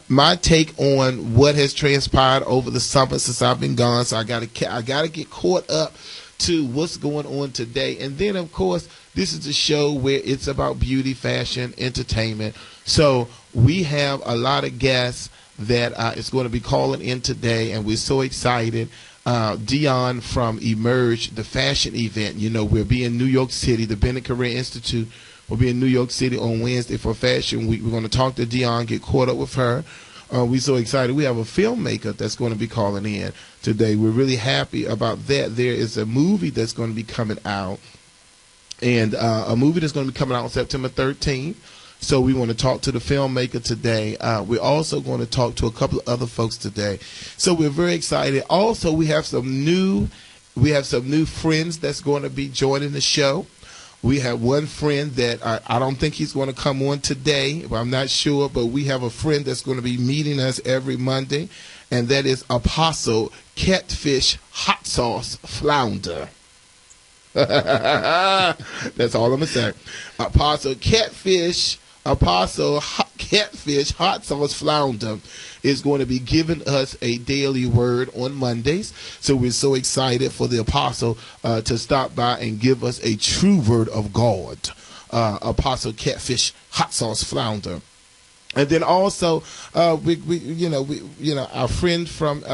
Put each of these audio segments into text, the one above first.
My take on what has transpired over the summer since I've been gone. So I gotta get caught up to what's going on today. And then, of course, this is a show where it's about beauty, fashion, entertainment. So we have a lot of guests that is going to be calling in today, and we're so excited. Dion from Emerge, the fashion event. You know, we'll be in New York City. The Bennett Career Institute will be in New York City on Wednesday for Fashion Week. We're going to talk to Dion, get caught up with her. We're so excited. We have a filmmaker that's going to be calling in today. We're really happy about that. There is a movie that's going to be coming out, and a movie that's going to be coming out on September 13th. So we want to talk to the filmmaker today. We're also going to talk to a couple of other folks today. So we're very excited. Also, we have some new friends that's going to be joining the show. We have one friend that I don't think he's going to come on today. I'm not sure, but we have a friend that's going to be meeting us every Monday, and that is Apostle Catfish Hot Sauce Flounder. That's all I'm going to say. Apostle Catfish Hot Sauce Flounder is going to be giving us a daily word on Mondays. So we're so excited for the apostle to stop by and give us a true word of God. Apostle Catfish Hot Sauce Flounder. And then also, our friend from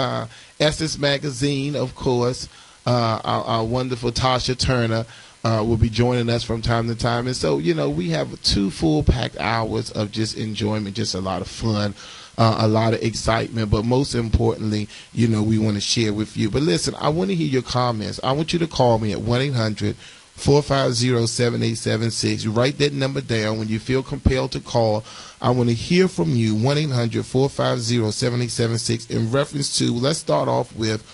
Essence Magazine, of course, our wonderful Tasha Turner, will be joining us from time to time. And so, we have 2 full-packed hours of just enjoyment, just a lot of fun, a lot of excitement. But most importantly, we want to share with you. But listen, I want to hear your comments. I want you to call me at 1-800-450-7876. Write that number down when you feel compelled to call. I want to hear from you, 1-800-450-7876, in reference to, let's start off with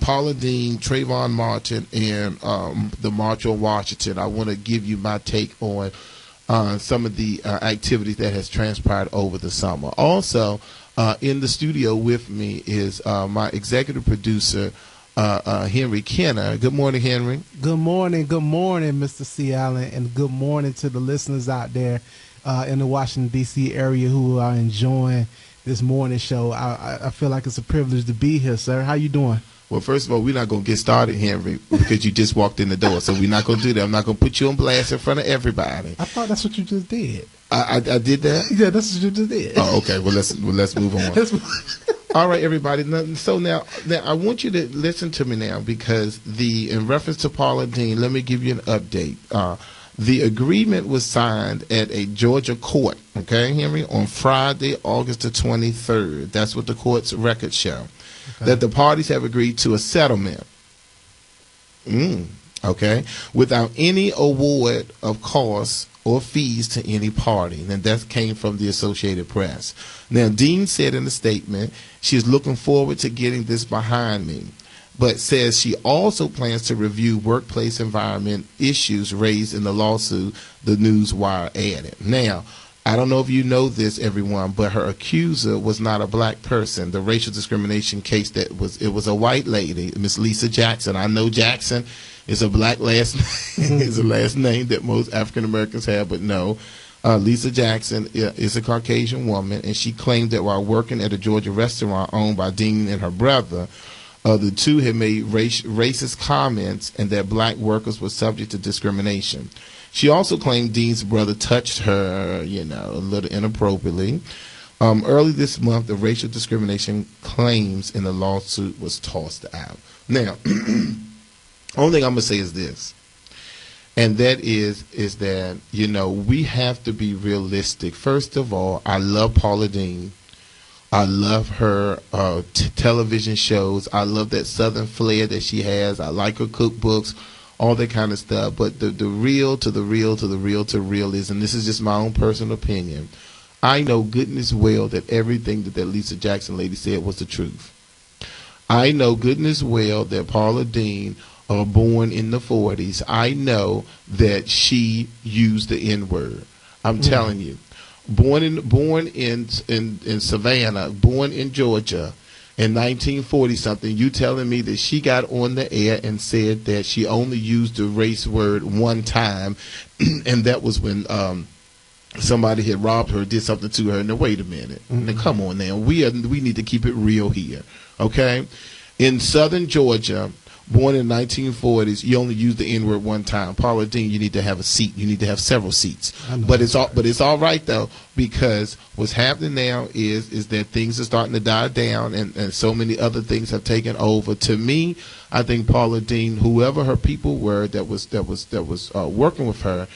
Paula Deen, Trayvon Martin, and the March on Washington. I want to give you my take on some of the activities that has transpired over the summer. Also, in the studio with me is my executive producer, Henry Kenner. Good morning, Henry. Good morning, Mr. C. Allen, and good morning to the listeners out there in the Washington, D.C. area who are enjoying this morning show. I feel like it's a privilege to be here, sir. How you doing? Well, first of all, we're not going to get started, Henry, because you just walked in the door. So we're not going to do that. I'm not going to put you on blast in front of everybody. I thought that's what you just did. I did that? Yeah, that's what you just did. Oh, okay. Well, let's move on. All right, everybody. So now I want you to listen to me now, because in reference to Paula Deen, let me give you an update. The agreement was signed at a Georgia court, okay, Henry, on Friday, August the 23rd. That's what the court's records show. Okay. That the parties have agreed to a settlement, okay, without any award of costs or fees to any party. And that came from the Associated Press. Now, Dean said in a statement she is looking forward to getting this behind me, but says she also plans to review workplace environment issues raised in the lawsuit, the Newswire added. Now, I don't know if you know this, everyone, but her accuser was not a black person. The racial discrimination case, it was a white lady, Miss Lisa Jackson. I know Jackson is a black last name, is a last name that most African Americans have, but no. Lisa Jackson is a Caucasian woman, and she claimed that while working at a Georgia restaurant owned by Dean and her brother, the two had made racist comments and that black workers were subject to discrimination. She also claimed Dean's brother touched her, a little inappropriately. Early this month, the racial discrimination claims in the lawsuit was tossed out. Now, only thing I'm going to say is this, and that is that, we have to be realistic. First of all, I love Paula Deen. I love her television shows. I love that Southern flair that she has. I like her cookbooks, all that kind of stuff. But the real to the real to the real to real is, and this is just my own personal opinion, I know goodness well that everything that Lisa Jackson lady said was the truth. I know goodness well that Paula Deen, born in the 40s, I know that she used the N-word. I'm telling you. Born in Savannah, born in Georgia in 1940 something, you telling me that she got on the air and said that she only used the race word one time, and that was when somebody had robbed her, did something to her. Now wait a minute. Now come on now. We need to keep it real here. Okay? In southern Georgia, born in the 1940s, you only use the N-word one time. Paula Dean, you need to have a seat. You need to have several seats. But it's all right though, because what's happening now is that things are starting to die down, and so many other things have taken over. To me, I think Paula Dean, whoever her people were that was working with her,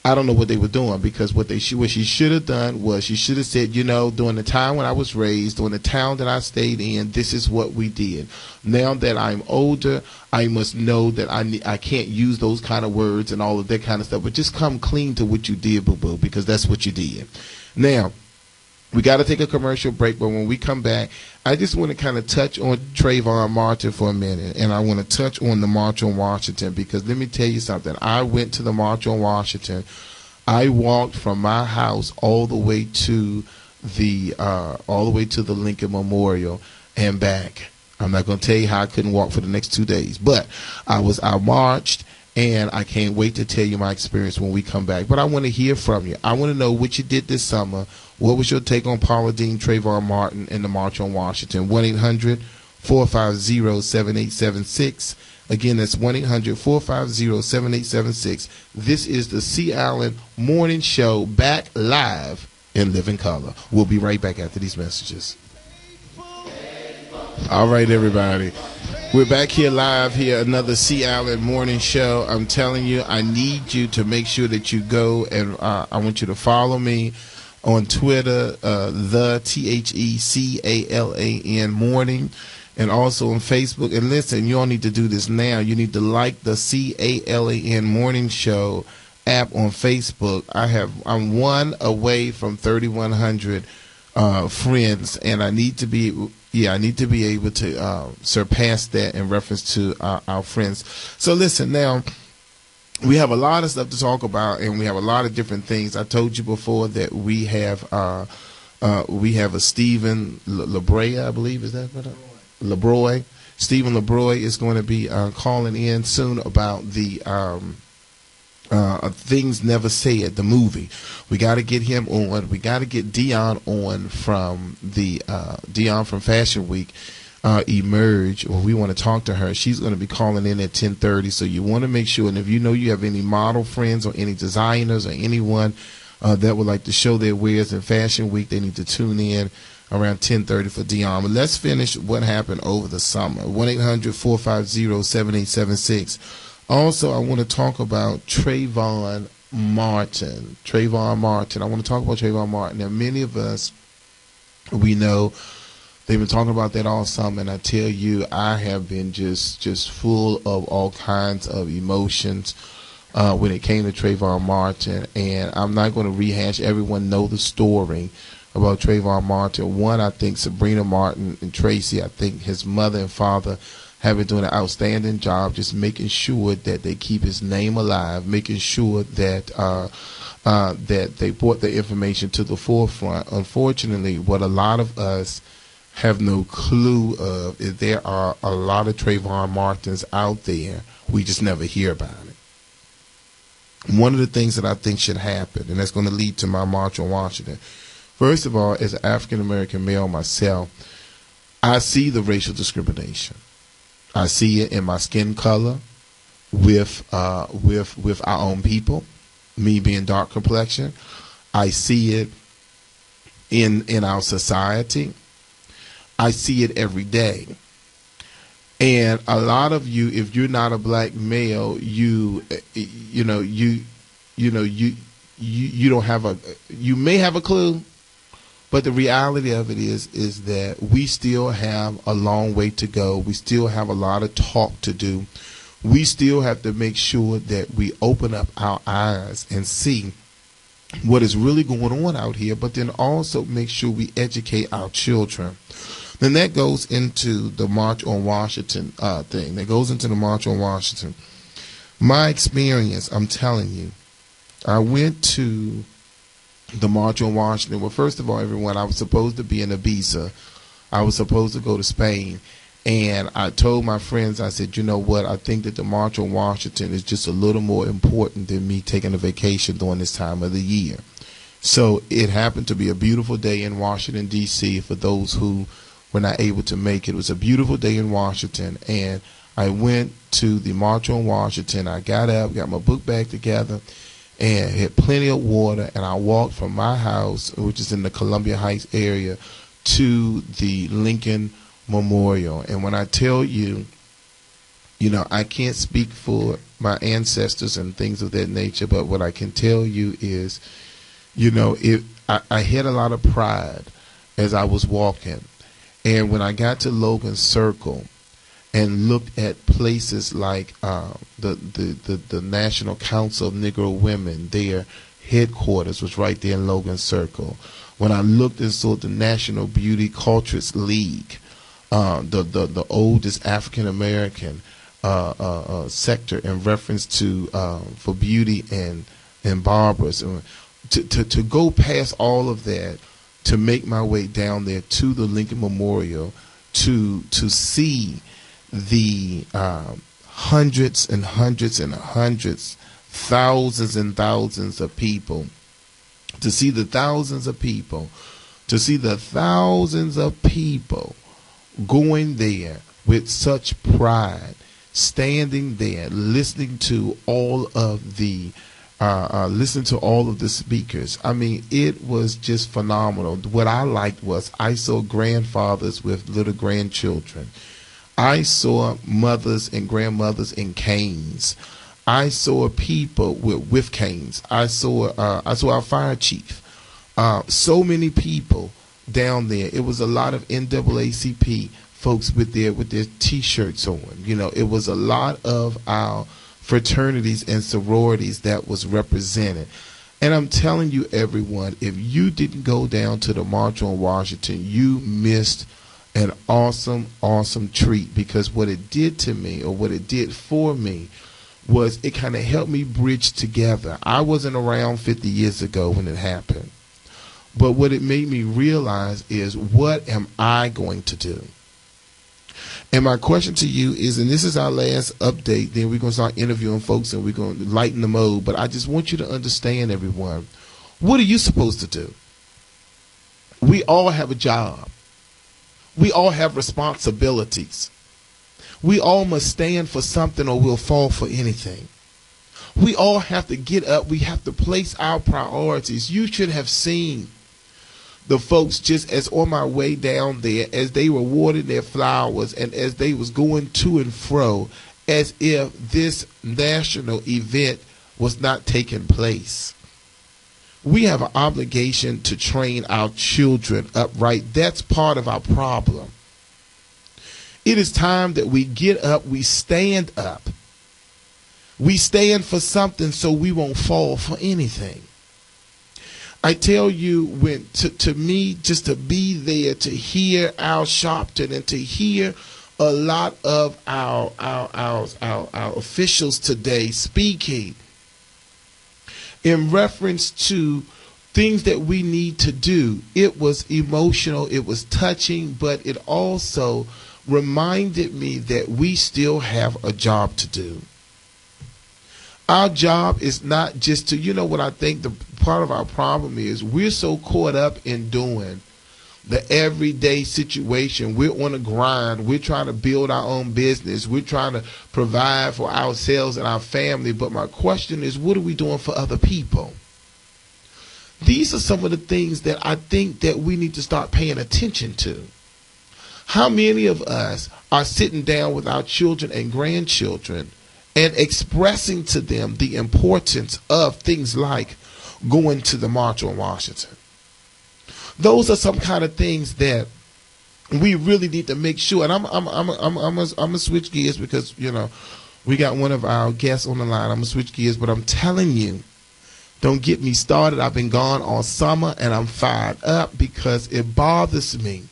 I don't know what they were doing, because what she should have done was she should have said, during the time when I was raised, during the town that I stayed in, this is what we did. Now that I'm older, I must know that I can't use those kind of words and all of that kind of stuff, but just come clean to what you did, boo-boo, because that's what you did. Now, we got to take a commercial break, but when we come back, I just want to kind of touch on Trayvon Martin for a minute, and I want to touch on the March on Washington, because let me tell you something. I went to the March on Washington. I walked from my house all the way to the Lincoln Memorial and back. I'm not going to tell you how I couldn't walk for the next 2 days, but I marched. And I can't wait to tell you my experience when we come back. But I want to hear from you. I want to know what you did this summer. What was your take on Paula Dean, Trayvon Martin, and the March on Washington? 1-800-450-7876. Again, that's 1-800-450-7876. This is the C. Allen Morning Show, back live in living color. We'll be right back after these messages. All right, everybody. We're back here live here, another C. Allen Morning Show. I'm telling you, I need you to make sure that you go, and I want you to follow me on Twitter, the THECALAN Morning, and also on Facebook. And listen, you all need to do this now. You need to like the CALAN Morning Show app on Facebook. I'm one away from 3,100 friends, and I need to be able to surpass that in reference to our friends. So listen, now we have a lot of stuff to talk about, and we have a lot of different things. I told you before that we have a Stephen LaBroi, I believe, is that what? LaBroi. Stephen LaBroi is going to be calling in soon about the Things Never Said, the movie. We got to get him on. We got to get Dion on from the Dion from Fashion Week, Emerge. Well, we want to talk to her. She's going to be calling in at 10:30. So you want to make sure, and if you know you have any model friends or any designers or anyone that would like to show their wares in Fashion Week, they need to tune in around 10:30 for Dion. But let's finish what happened over the summer. 1-800-450-7876. Also, I want to talk about Trayvon Martin. Trayvon Martin. I want to talk about Trayvon Martin. Now, many of us, we know they've been talking about that all summer, and I tell you, I have been just full of all kinds of emotions when it came to Trayvon Martin. And I'm not going to rehash. Everyone know the story about Trayvon Martin. One, I think Sabrina Martin and Tracy, I think his mother and father have been doing an outstanding job just making sure that they keep his name alive, making sure that that they brought the information to the forefront. Unfortunately, what a lot of us have no clue of is there are a lot of Trayvon Martins out there. We just never hear about it. One of the things that I think should happen, and that's going to lead to my March on Washington. First of all, as an African-American male myself, I see the racial discrimination. I see it in my skin color with our own people, me being dark complexion. I see it in our society. I see it every day. And a lot of you, if you're not a black male, you don't have you may have a clue. But the reality of it is that we still have a long way to go. We still have a lot of talk to do. We still have to make sure that we open up our eyes and see what is really going on out here, but then also make sure we educate our children. Then that goes into the March on Washington thing. That goes into the March on Washington. My experience, I'm telling you, I went to the March on Washington. Well, first of all, everyone, I was supposed to be in Ibiza. I was supposed to go to Spain. And I told my friends, I said, you know what, I think that the March on Washington is just a little more important than me taking a vacation during this time of the year. So it happened to be a beautiful day in Washington, D.C. For those who were not able to make it, it was a beautiful day in Washington, and I went to the March on Washington. I got up, got my book bag together, and had plenty of water, and I walked from my house, which is in the Columbia Heights area, to the Lincoln Memorial. And when I tell you, I can't speak for my ancestors and things of that nature, but what I can tell you is, I had a lot of pride as I was walking. And when I got to Logan Circle and looked at places like the National Council of Negro Women, their headquarters was right there in Logan Circle. When I looked and saw the National Beauty Culturist League, the oldest African American sector in reference to for beauty and barbers, to go past all of that, to make my way down there to the Lincoln Memorial, to see the hundreds and hundreds and hundreds, thousands and thousands of people, to see the thousands of people, going there with such pride, standing there, listening to all of the speakers. I mean, it was just phenomenal. What I liked was I saw grandfathers with little grandchildren. I saw mothers and grandmothers in canes. I saw people with canes. I saw our fire chief. So many people down there. It was a lot of NAACP folks with their T-shirts on. It was a lot of our fraternities and sororities that was represented. And I'm telling you, everyone, if you didn't go down to the March on Washington, you missed an awesome, awesome treat, because what it did to me, or what it did for me, was it kind of helped me bridge together. I wasn't around 50 years ago when it happened. But what it made me realize is, what am I going to do? And my question to you is, and this is our last update, then we're going to start interviewing folks and we're going to lighten the mode, but I just want you to understand, everyone, what are you supposed to do? We all have a job. We all have responsibilities. We all must stand for something or we'll fall for anything. We all have to get up. We have to place our priorities. You should have seen the folks just as on my way down there, as they were watering their flowers and as they was going to and fro, as if this national event was not taking place. We have an obligation to train our children upright. That's part of our problem. It is time that we get up, we stand up. We stand for something so we won't fall for anything. I tell you, when to me, just to be there, to hear Al Sharpton and to hear a lot of our officials today speaking in reference to things that we need to do, it was emotional, it was touching, but it also reminded me that we still have a job to do. Our job is not just to, what I think the part of our problem is, we're so caught up in doing the everyday situation. We're on a grind. We're trying to build our own business. We're trying to provide for ourselves and our family. But my question is, what are we doing for other people? These are some of the things that I think that we need to start paying attention to. How many of us are sitting down with our children and grandchildren and expressing to them the importance of things like going to the March on Washington? Those are some kind of things that we really need to make sure. And I'm gonna switch gears because we got one of our guests on the line. I'm gonna switch gears, but I'm telling you, don't get me started. I've been gone all summer and I'm fired up because it bothers me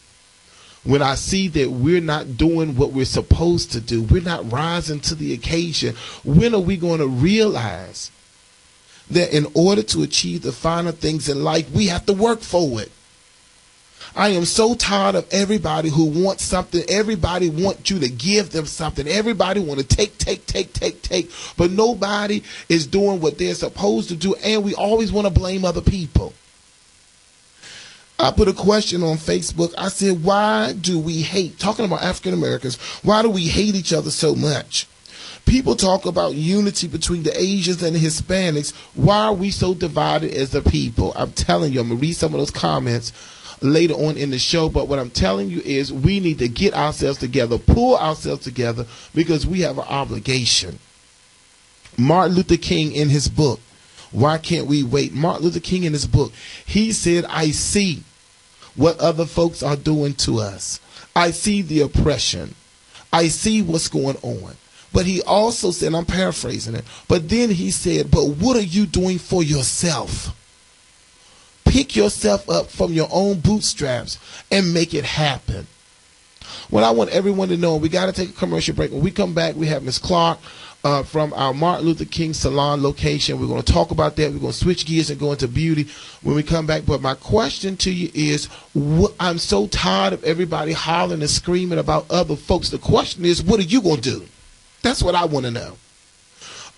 when I see that we're not doing what we're supposed to do. We're not rising to the occasion. When are we going to realize that in order to achieve the finer things in life, we have to work for it? I am so tired of everybody who wants something. Everybody wants you to give them something. Everybody want to take. But nobody is doing what they're supposed to do. And we always want to blame other people. I put a question on Facebook. I said, why do we hate, talking about African Americans, why do we hate each other so much? People talk about unity between the Asians and the Hispanics. Why are we so divided as a people? I'm telling you, I'm going to read some of those comments later on in the show, but what I'm telling you is we need to get ourselves together, pull ourselves together, because we have an obligation. Martin Luther King in his book, Why Can't We Wait? Martin Luther King in his book, he said, I see what other folks are doing to us. I see the oppression. I see what's going on. But he also said, I'm paraphrasing it, but then he said, but what are you doing for yourself? Pick yourself up from your own bootstraps and make it happen. What I want everyone to know, we got to take a commercial break. When we come back, we have Miss Clark from our Martin Luther King Salon location. We're going to talk about that. We're going to switch gears and go into beauty when we come back. But my question to you is, I'm so tired of everybody hollering and screaming about other folks. The question is, what are you going to do? That's what I want to know.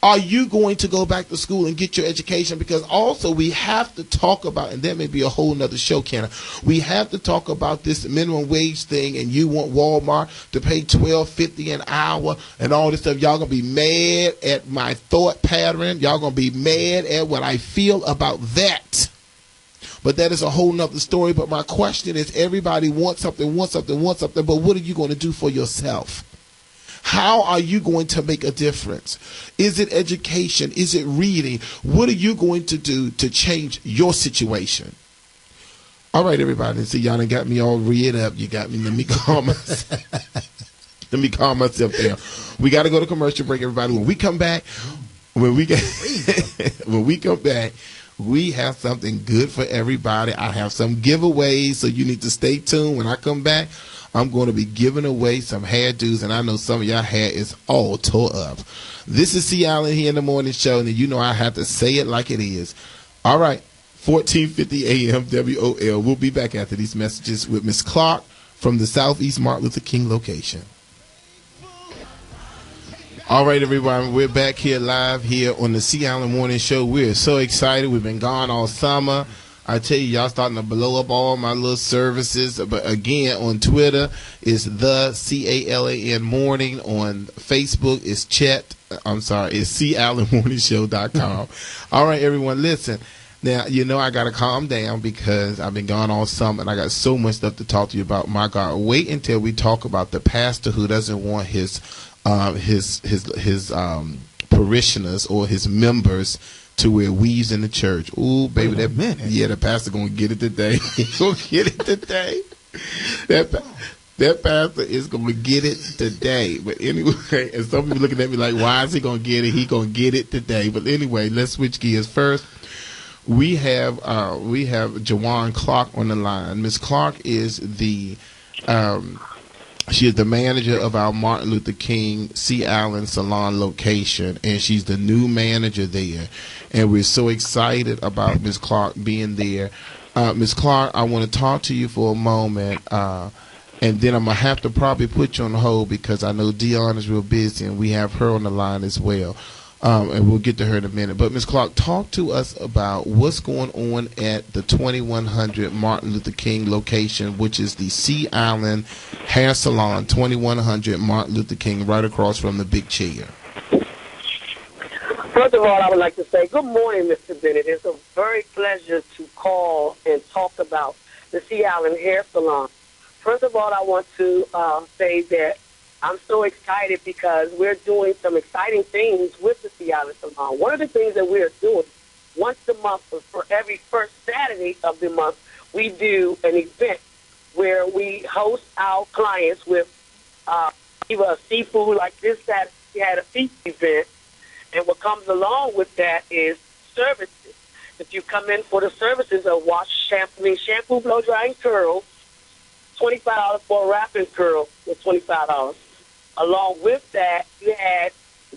Are you going to go back to school and get your education? Because also we have to talk about, and that may be a whole nother show, Kenna. We have to talk about this minimum wage thing, and you want Walmart to pay $12.50 an hour and all this stuff. Y'all going to be mad at my thought pattern. Y'all going to be mad at what I feel about that. But that is a whole nother story. But my question is, everybody wants something, but what are you going to do for yourself? How are you going to make a difference? Is it education? Is it reading? What are you going to do to change your situation? All right, everybody. See, y'all done got me all reared up. You got me. Let me calm myself. Let me calm myself down. We got to go to commercial break, everybody. When we come back, when we come back, we have something good for everybody. I have some giveaways, so you need to stay tuned. When I come back, I'm going to be giving away some hairdos, and I know some of y'all hair is all tore up. This is C. Allen here in the morning show, and you know I have to say it like it is. All right, 1450 AM WOL. We'll be back after these messages with Miss Clark from the Southeast Martin Luther King location. All right, everyone, we're back here live here on the C. Allen Morning Show. We're so excited. We've been gone all summer. I tell you, y'all starting to blow up all my little services. But again, on Twitter, it's the CALAN Morning. On Facebook, it's it's CAllenMorningShow.com. All right, everyone, listen. Now, you know I got to calm down because I've been gone all summer and I got so much stuff to talk to you about. My God, wait until we talk about the pastor who doesn't want his parishioners or his members to wear weaves in the church. Ooh, baby, the pastor gonna get it today. He's gonna get it today. That pastor is gonna get it today. But anyway, and some people looking at me like, why is he gonna get it? He gonna get it today. But anyway, let's switch gears. First, we have Jawan Clark on the line. Miss Clark is she is the manager of our Martin Luther King C. Allen Salon location, and she's the new manager there. And we're so excited about Ms. Clark being there. Ms. Clark, I want to talk to you for a moment, and then I'm going to have to probably put you on hold because I know Dion is real busy, and we have her on the line as well. And we'll get to her in a minute. But Ms. Clark, talk to us about what's going on at the 2100 Martin Luther King location, which is the C. Allen Hair Salon, 2100 Martin Luther King, right across from the big chair. First of all, I would like to say good morning, Mr. Bennett. It's a very pleasure to call and talk about the C. Allen Hair Salon. First of all, I want to say that I'm so excited because we're doing some exciting things with the C. Allen Salon. One of the things that we're doing once a month, for every first Saturday of the month, we do an event where we host our clients with either a seafood, like this Saturday we had a seafood event, and what comes along with that is services. If you come in for the services of shampoo, blow drying curls, $25 for a wrapping curl with $25. Along with that,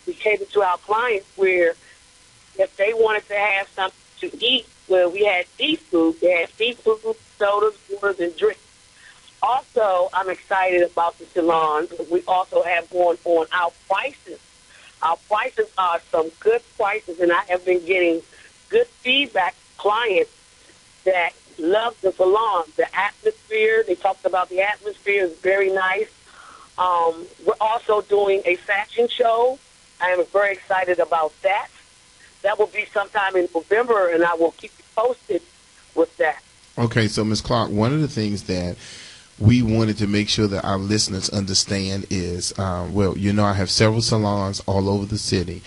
we catered to our clients where if they wanted to have something to eat, well, we had seafood. They had seafood, sodas, waters, and drinks. Also, I'm excited about the salon. We also have going on our prices. Our prices are some good prices, and I have been getting good feedback from clients that love the salon. The atmosphere, they talked about the atmosphere is very nice. We're also doing a fashion show. I am very excited about that. That will be sometime in November, and I will keep you posted with that. Okay, so Ms. Clark, one of the things that we wanted to make sure that our listeners understand is, well, you know, I have several salons all over the city.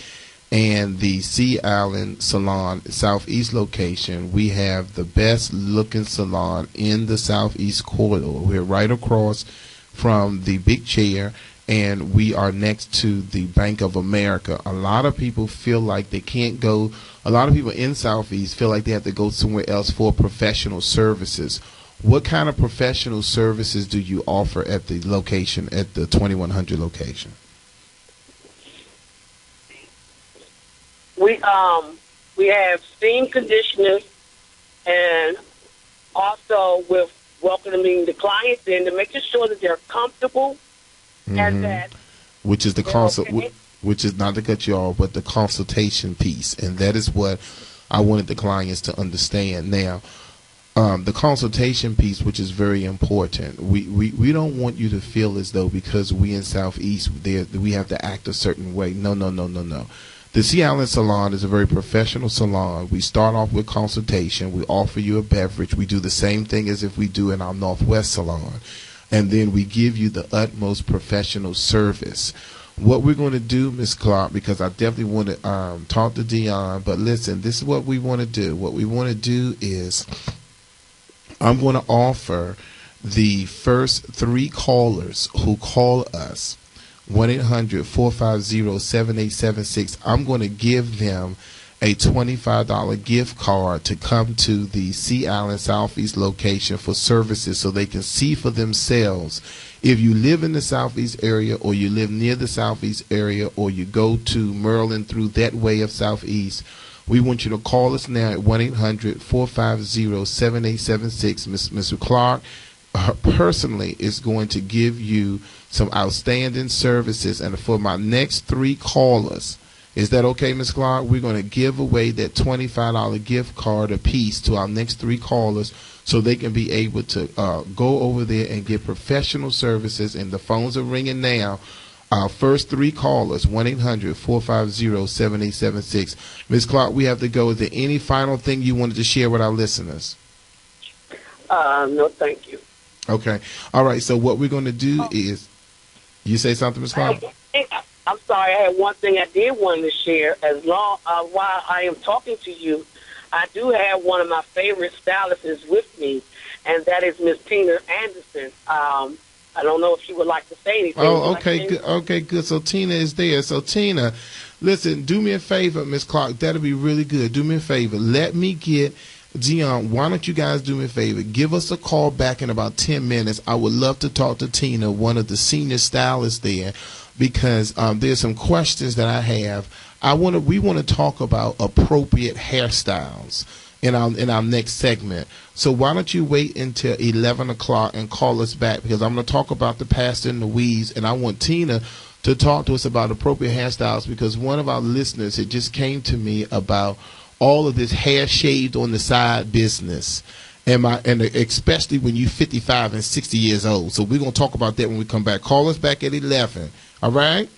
And the Sea Island Salon Southeast location, we have the best looking salon in the Southeast corridor. We're right across from the Big Chair, and we are next to the Bank of America. A lot of people feel like they can't go. A lot of people in Southeast feel like they have to go somewhere else for professional services. What kind of professional services do you offer at the location, at the 2100 location? We have steam conditioners, and also with welcoming the clients in to making sure that they're comfortable and that which is the okay. which is not to cut you off, but the consultation piece, and that is what I wanted the clients to understand. Now, the consultation piece, which is very important, we don't want you to feel as though because we in Southeast we have to act a certain way. No. The Sea Island Salon is a very professional salon. We start off with consultation. We offer you a beverage. We do the same thing as if we do in our Northwest Salon. And then we give you the utmost professional service. What we're going to do, Ms. Clark, because I definitely want to talk to Dion, but listen, this is what we want to do. What we want to do is I'm going to offer the first 3 callers who call us 1-800-450-7876. I'm going to give them a $25 gift card to come to the Sea Island Southeast location for services so they can see for themselves. If you live in the Southeast area, or you live near the Southeast area, or you go to Maryland through that way of Southeast, we want you to call us now at 1-800-450-7876. Mr. Clark personally is going to give you some outstanding services, and for my next 3 callers, is that okay, Ms. Clark? We're going to give away that $25 gift card apiece to our next 3 callers so they can be able to go over there and get professional services, and the phones are ringing now. Our first 3 callers, 1-800-450-7876. Ms. Clark, we have to go. Is there any final thing you wanted to share with our listeners? No, thank you. Okay. All right. So what we're going to do is, you say something, Ms. Clark? I'm sorry. I had one thing I did want to share. While I am talking to you, I do have one of my favorite stylists with me, and that is Miss Tina Anderson. I don't know if she would like to say anything. Oh, okay, good. Okay, good. So Tina is there. So Tina, listen, do me a favor, Ms. Clark. That'll be really good. Do me a favor. Let me get Dion. Why don't you guys do me a favor? Give us a call back in about 10 minutes. I would love to talk to Tina, one of the senior stylists there, because there's some questions that I have. We want to talk about appropriate hairstyles in our next segment. So why don't you wait until 11 o'clock and call us back, because I'm going to talk about the pastor and the weaves, and I want Tina to talk to us about appropriate hairstyles, because one of our listeners had just came to me about all of this hair shaved on the side business, and especially when you're 55 and 60 years old. So we're going to talk about that when we come back. Call us back at 11. All right?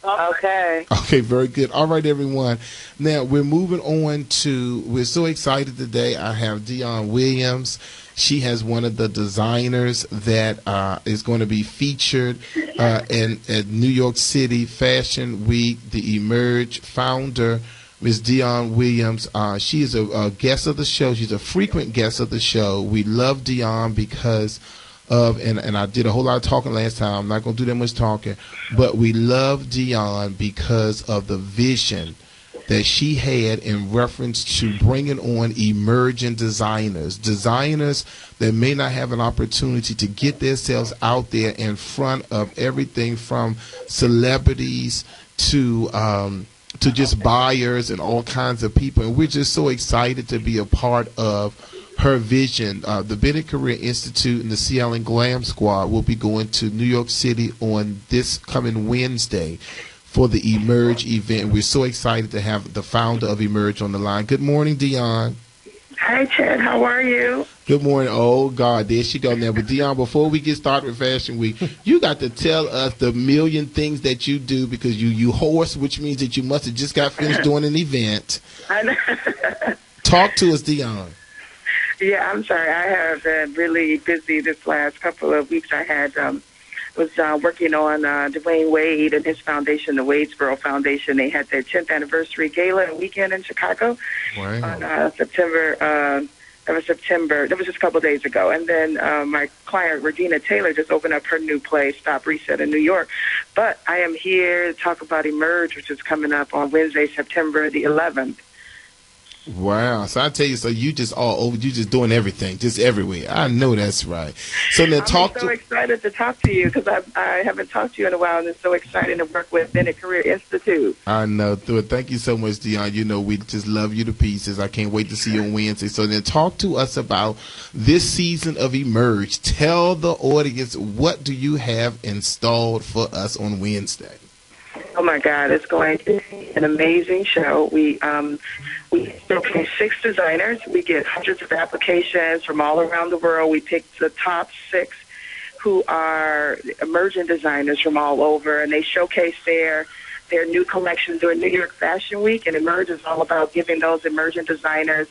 Okay. Okay, very good. All right, everyone. Now, we're moving on to, we're so excited today. I have Dion Williams. She has one of the designers that is going to be featured at New York City Fashion Week, the Emerge founder, Ms. Dion Williams. She is a guest of the show. She's a frequent guest of the show. We love Dion because of, and I did a whole lot of talking last time. I'm not going to do that much talking, but we love Dion because of the vision that she had in reference to bringing on emerging designers that may not have an opportunity to get themselves out there in front of everything from celebrities to just buyers and all kinds of people. And we're just so excited to be a part of her vision. The Bennett Career Institute and the Sea Island Glam Squad will be going to New York City on this coming Wednesday for the Emerge event. We're so excited to have the founder of Emerge on the line. Good morning, Dion. Hi, Ted. How are you? Good morning. Oh, God, there she go now. But, Dion, before we get started with Fashion Week, you got to tell us the million things that you do because you host, which means that you must have just got finished doing an event. I know. Talk to us, Dion. Yeah, I'm sorry. I have been really busy this last couple of weeks. I had was working on Dwayne Wade and his foundation, the Wadesboro Foundation. They had their 10th anniversary gala and weekend in Chicago on September. That was September. That was just a couple of days ago. And then my client, Regina Taylor, just opened up her new place, Stop Reset, in New York. But I am here to talk about Emerge, which is coming up on Wednesday, September the 11th. Wow. So I tell you, so you just all over, you just doing everything, just everywhere. I know that's right. So now I'm so excited to talk to you because I haven't talked to you in a while, and it's so exciting to work with Bennett Career Institute. I know. Thank you so much, Dion. You know, we just love you to pieces. I can't wait to see you on Wednesday. So then talk to us about this season of Emerge. Tell the audience, what do you have installed for us on Wednesday? Oh my God, it's going to be an amazing show. We showcase 6 designers. We get hundreds of applications from all around the world. We pick the top 6 who are emerging designers from all over, and they showcase their new collections during New York Fashion Week. And Emerge is all about giving those emerging designers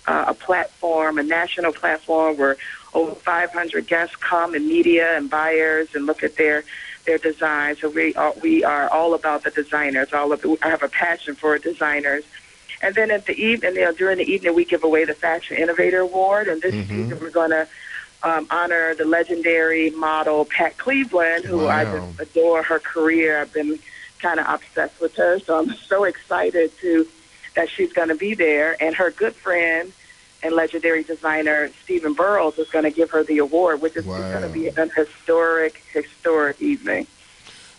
a platform, a national platform where over 500 guests come and media and buyers and look at their design. So we are all about the designers. I have a passion for designers. And then at the evening, during the evening, we give away the Fashion Innovator Award. And this season, we're going to honor the legendary model Pat Cleveland, who I just adore her career. I've been kind of obsessed with her, so I'm so excited that she's going to be there. And her good friend and legendary designer Stephen Burrows is going to give her the award, which is going to be an historic evening.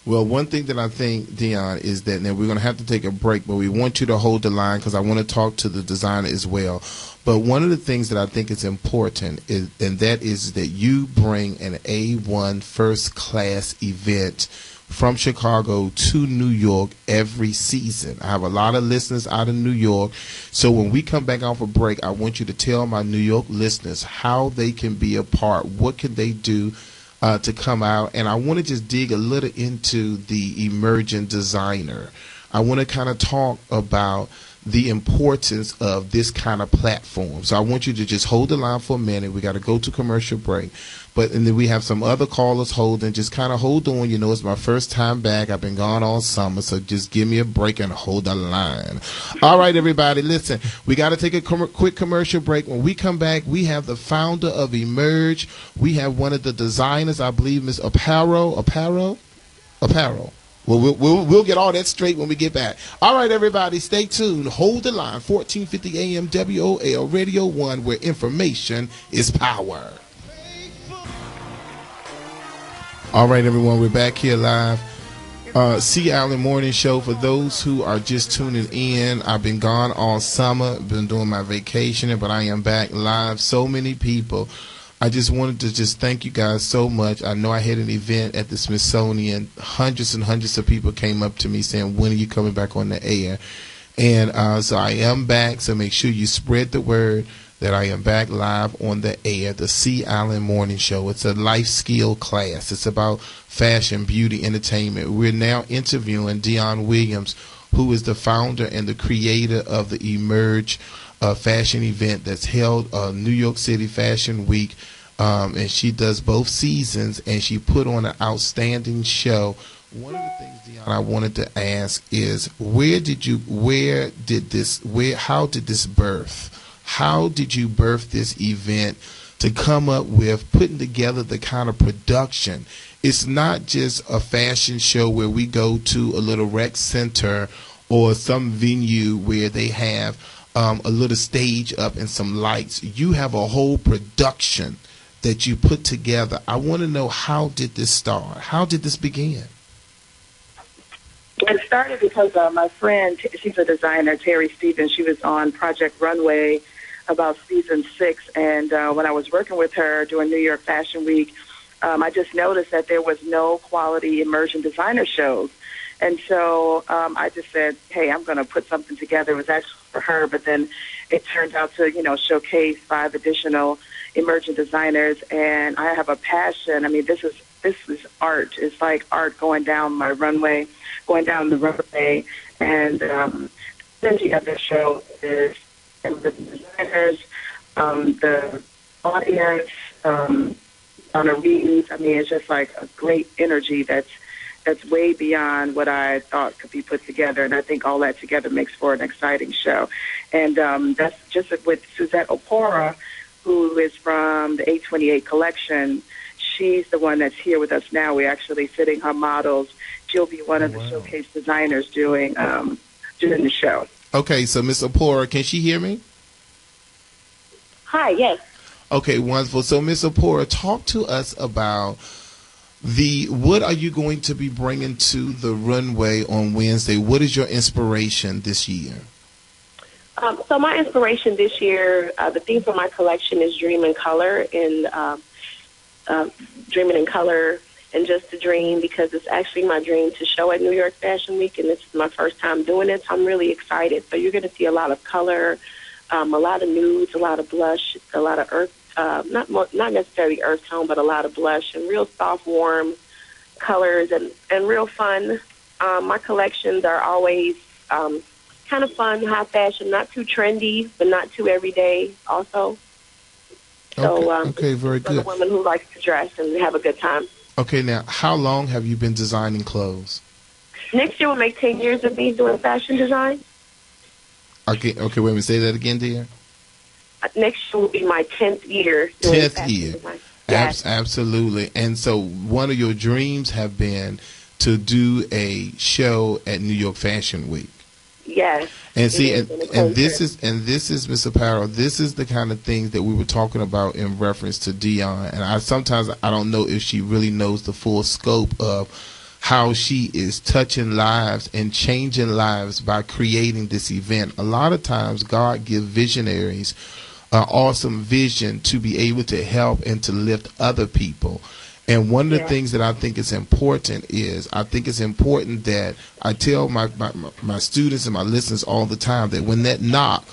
Well, one thing that I think, Dion, is that now we're going to have to take a break, but we want you to hold the line because I want to talk to the designer as well. But one of the things that I think is important is, and that is that you bring an A1 first class event from Chicago to New York every season. I have a lot of listeners out of New York. So when we come back off a break, I want you to tell my New York listeners how they can be a part. What can they do to come out? And I want to just dig a little into the emerging designer. I want to kind of talk about the importance of this kind of platform. So I want you to just hold the line for a minute. We got to go to commercial break. And then we have some other callers holding. Just kind of hold on. You know, it's my first time back. I've been gone all summer, so just give me a break and hold the line. All right, everybody, listen. We got to take a quick commercial break. When we come back, we have the founder of Emerge. We have one of the designers, I believe, Miss Apparel. Well, we'll get all that straight when we get back. All right, everybody, stay tuned. Hold the line. 1450 AM WOL Radio 1, where information is power. All right, everyone, we're back here live. C. Allen Morning Show. For those who are just tuning in, I've been gone all summer, been doing my vacation, but I am back live. So many people. I just wanted to just thank you guys so much. I know I had an event at the Smithsonian. Hundreds and hundreds of people came up to me saying, when are you coming back on the air? And so I am back, so make sure you spread the word that I am back live on the air, the C. Allen Morning Show. It's a life skill class. It's about fashion, beauty, entertainment. We're now interviewing Dion Williams, who is the founder and the creator of the Emerge fashion event that's held New York City Fashion Week. And she does both seasons, and she put on an outstanding show. One of the things, Dion, I wanted to ask is, how did this birth? How did you birth this event to come up with putting together the kind of production? It's not just a fashion show where we go to a little rec center or some venue where they have a little stage up and some lights. You have a whole production that you put together. I want to know, how did this start? How did this begin? It started because my friend, she's a designer, Terry Stevens, she was on Project Runway about season 6, and when I was working with her during New York Fashion Week, I just noticed that there was no quality immersion designer shows. And so I just said, hey, I'm going to put something together. It was actually for her, but then it turned out to, showcase 5 additional emerging designers. And I have a passion. I mean, this is art. It's like art going down my runway, going down the runway. And the energy of the show is the designers, the audience, on a readings. I mean, it's just like a great energy that's way beyond what I thought could be put together. And I think all that together makes for an exciting show. And that's just with Suzette Opora, who is from the 828 collection. She's the one that's here with us now. We're actually fitting her models. She'll be one of the showcase designers during the show. Okay, so Miss Opora, can she hear me? Hi, yes. Okay, wonderful. So Miss Opora, talk to us about what are you going to be bringing to the runway on Wednesday? What is your inspiration this year? So my inspiration this year, the theme for my collection is Dream in Color, and dreaming in color and just to dream, because it's actually my dream to show at New York Fashion Week, and this is my first time doing it, so I'm really excited. So you're going to see a lot of color, a lot of nudes, a lot of blush, a lot of earth, not necessarily earth tone, but a lot of blush and real soft, warm colors and real fun. My collections are always kind of fun, high fashion, not too trendy, but not too everyday also. So, okay, very good. For the woman who likes to dress and have a good time. Okay, now, how long have you been designing clothes? Next year will make 10 years of me doing fashion design. Okay, wait a minute, say that again, dear. Next year will be my 10th year doing 10th fashion year. design. Yes. Absolutely. And so one of your dreams have been to do a show at New York Fashion Week. Yes. And see, and this is Miss Apparel. This is the kind of things that we were talking about in reference to Dion. And I don't know if she really knows the full scope of how she is touching lives and changing lives by creating this event. A lot of times, God gives visionaries an awesome vision to be able to help and to lift other people. And one of the things that I think is important is that I tell my students and my listeners all the time that when that knock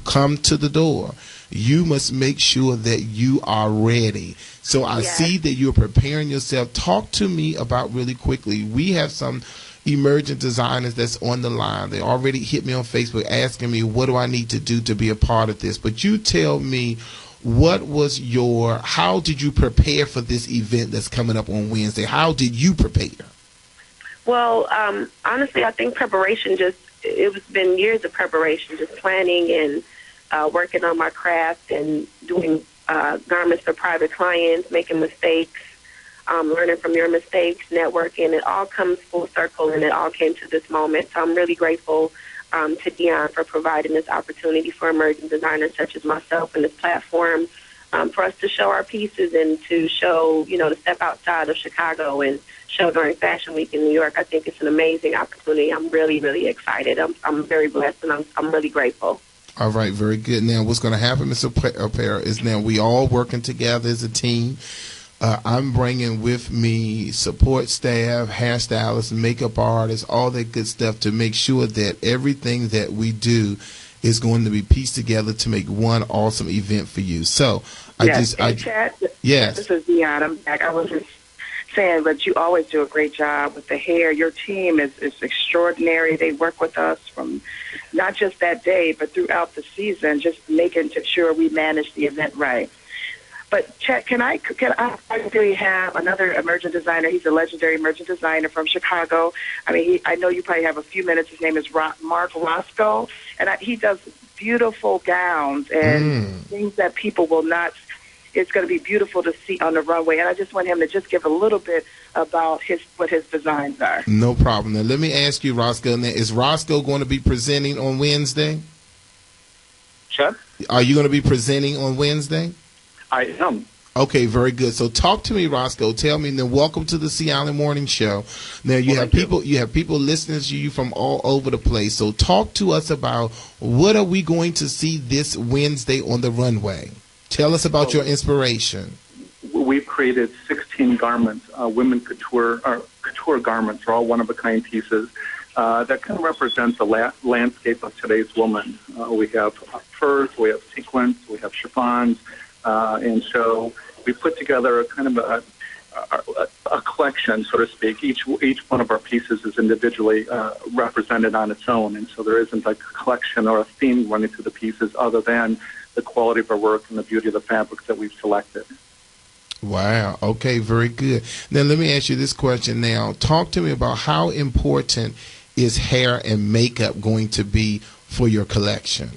come to the door, you must make sure that you are ready. So I see that you're preparing yourself. Talk to me about really quickly. We have some emerging designers that's on the line. They already hit me on Facebook asking me, what do I need to do to be a part of this? But you tell me, how did you prepare for this event that's coming up on Wednesday? How did you prepare? Well, honestly, I think preparation it's been years of preparation, just planning and working on my craft and doing garments for private clients, making mistakes, learning from your mistakes, networking. It all comes full circle, and it all came to this moment. So I'm really grateful to Dion for providing this opportunity for emerging designers such as myself and this platform for us to show our pieces and to show, to step outside of Chicago and show during Fashion Week in New York. I think it's an amazing opportunity. I'm really, really excited. I'm very blessed, and I'm really grateful. All right, very good. Now, what's going to happen, Mr. Opera, is now we all working together as a team. I'm bringing with me support staff, hairstylists, makeup artists, all that good stuff to make sure that everything that we do is going to be pieced together to make one awesome event for you. So, Chad, yes. This is Dion. I'm back. I was just saying, but you always do a great job with the hair. Your team is extraordinary. They work with us from not just that day, but throughout the season, just making sure we manage the event right. But Chet, can I actually have another emerging designer? He's a legendary emerging designer from Chicago. I mean, I know you probably have a few minutes. His name is Mark Roscoe, and he does beautiful gowns and things that people will not. It's going to be beautiful to see on the runway, and I just want him to just give a little bit about what his designs are. No problem. Now, let me ask you, Roscoe. Now, is Roscoe going to be presenting on Wednesday? Chet? Are you going to be presenting on Wednesday? I am. Okay, very good. So talk to me, Roscoe. Tell me, and then welcome to the Sea Island Morning Show. Now you have people listening to you from all over the place. So talk to us about what are we going to see this Wednesday on the runway? Tell us about your inspiration. We've created 16 garments, women couture garments. They're all one-of-a-kind pieces. that kind of represents the landscape of today's woman. We have furs, we have sequins, we have chiffons, and so we put together a kind of a collection, so to speak. Each one of our pieces is individually represented on its own, and so there isn't like a collection or a theme running through the pieces other than the quality of our work and the beauty of the fabrics that we've selected. Wow. Okay, very good. Now, let me ask you this question now. Talk to me about how important is hair and makeup going to be for your collection?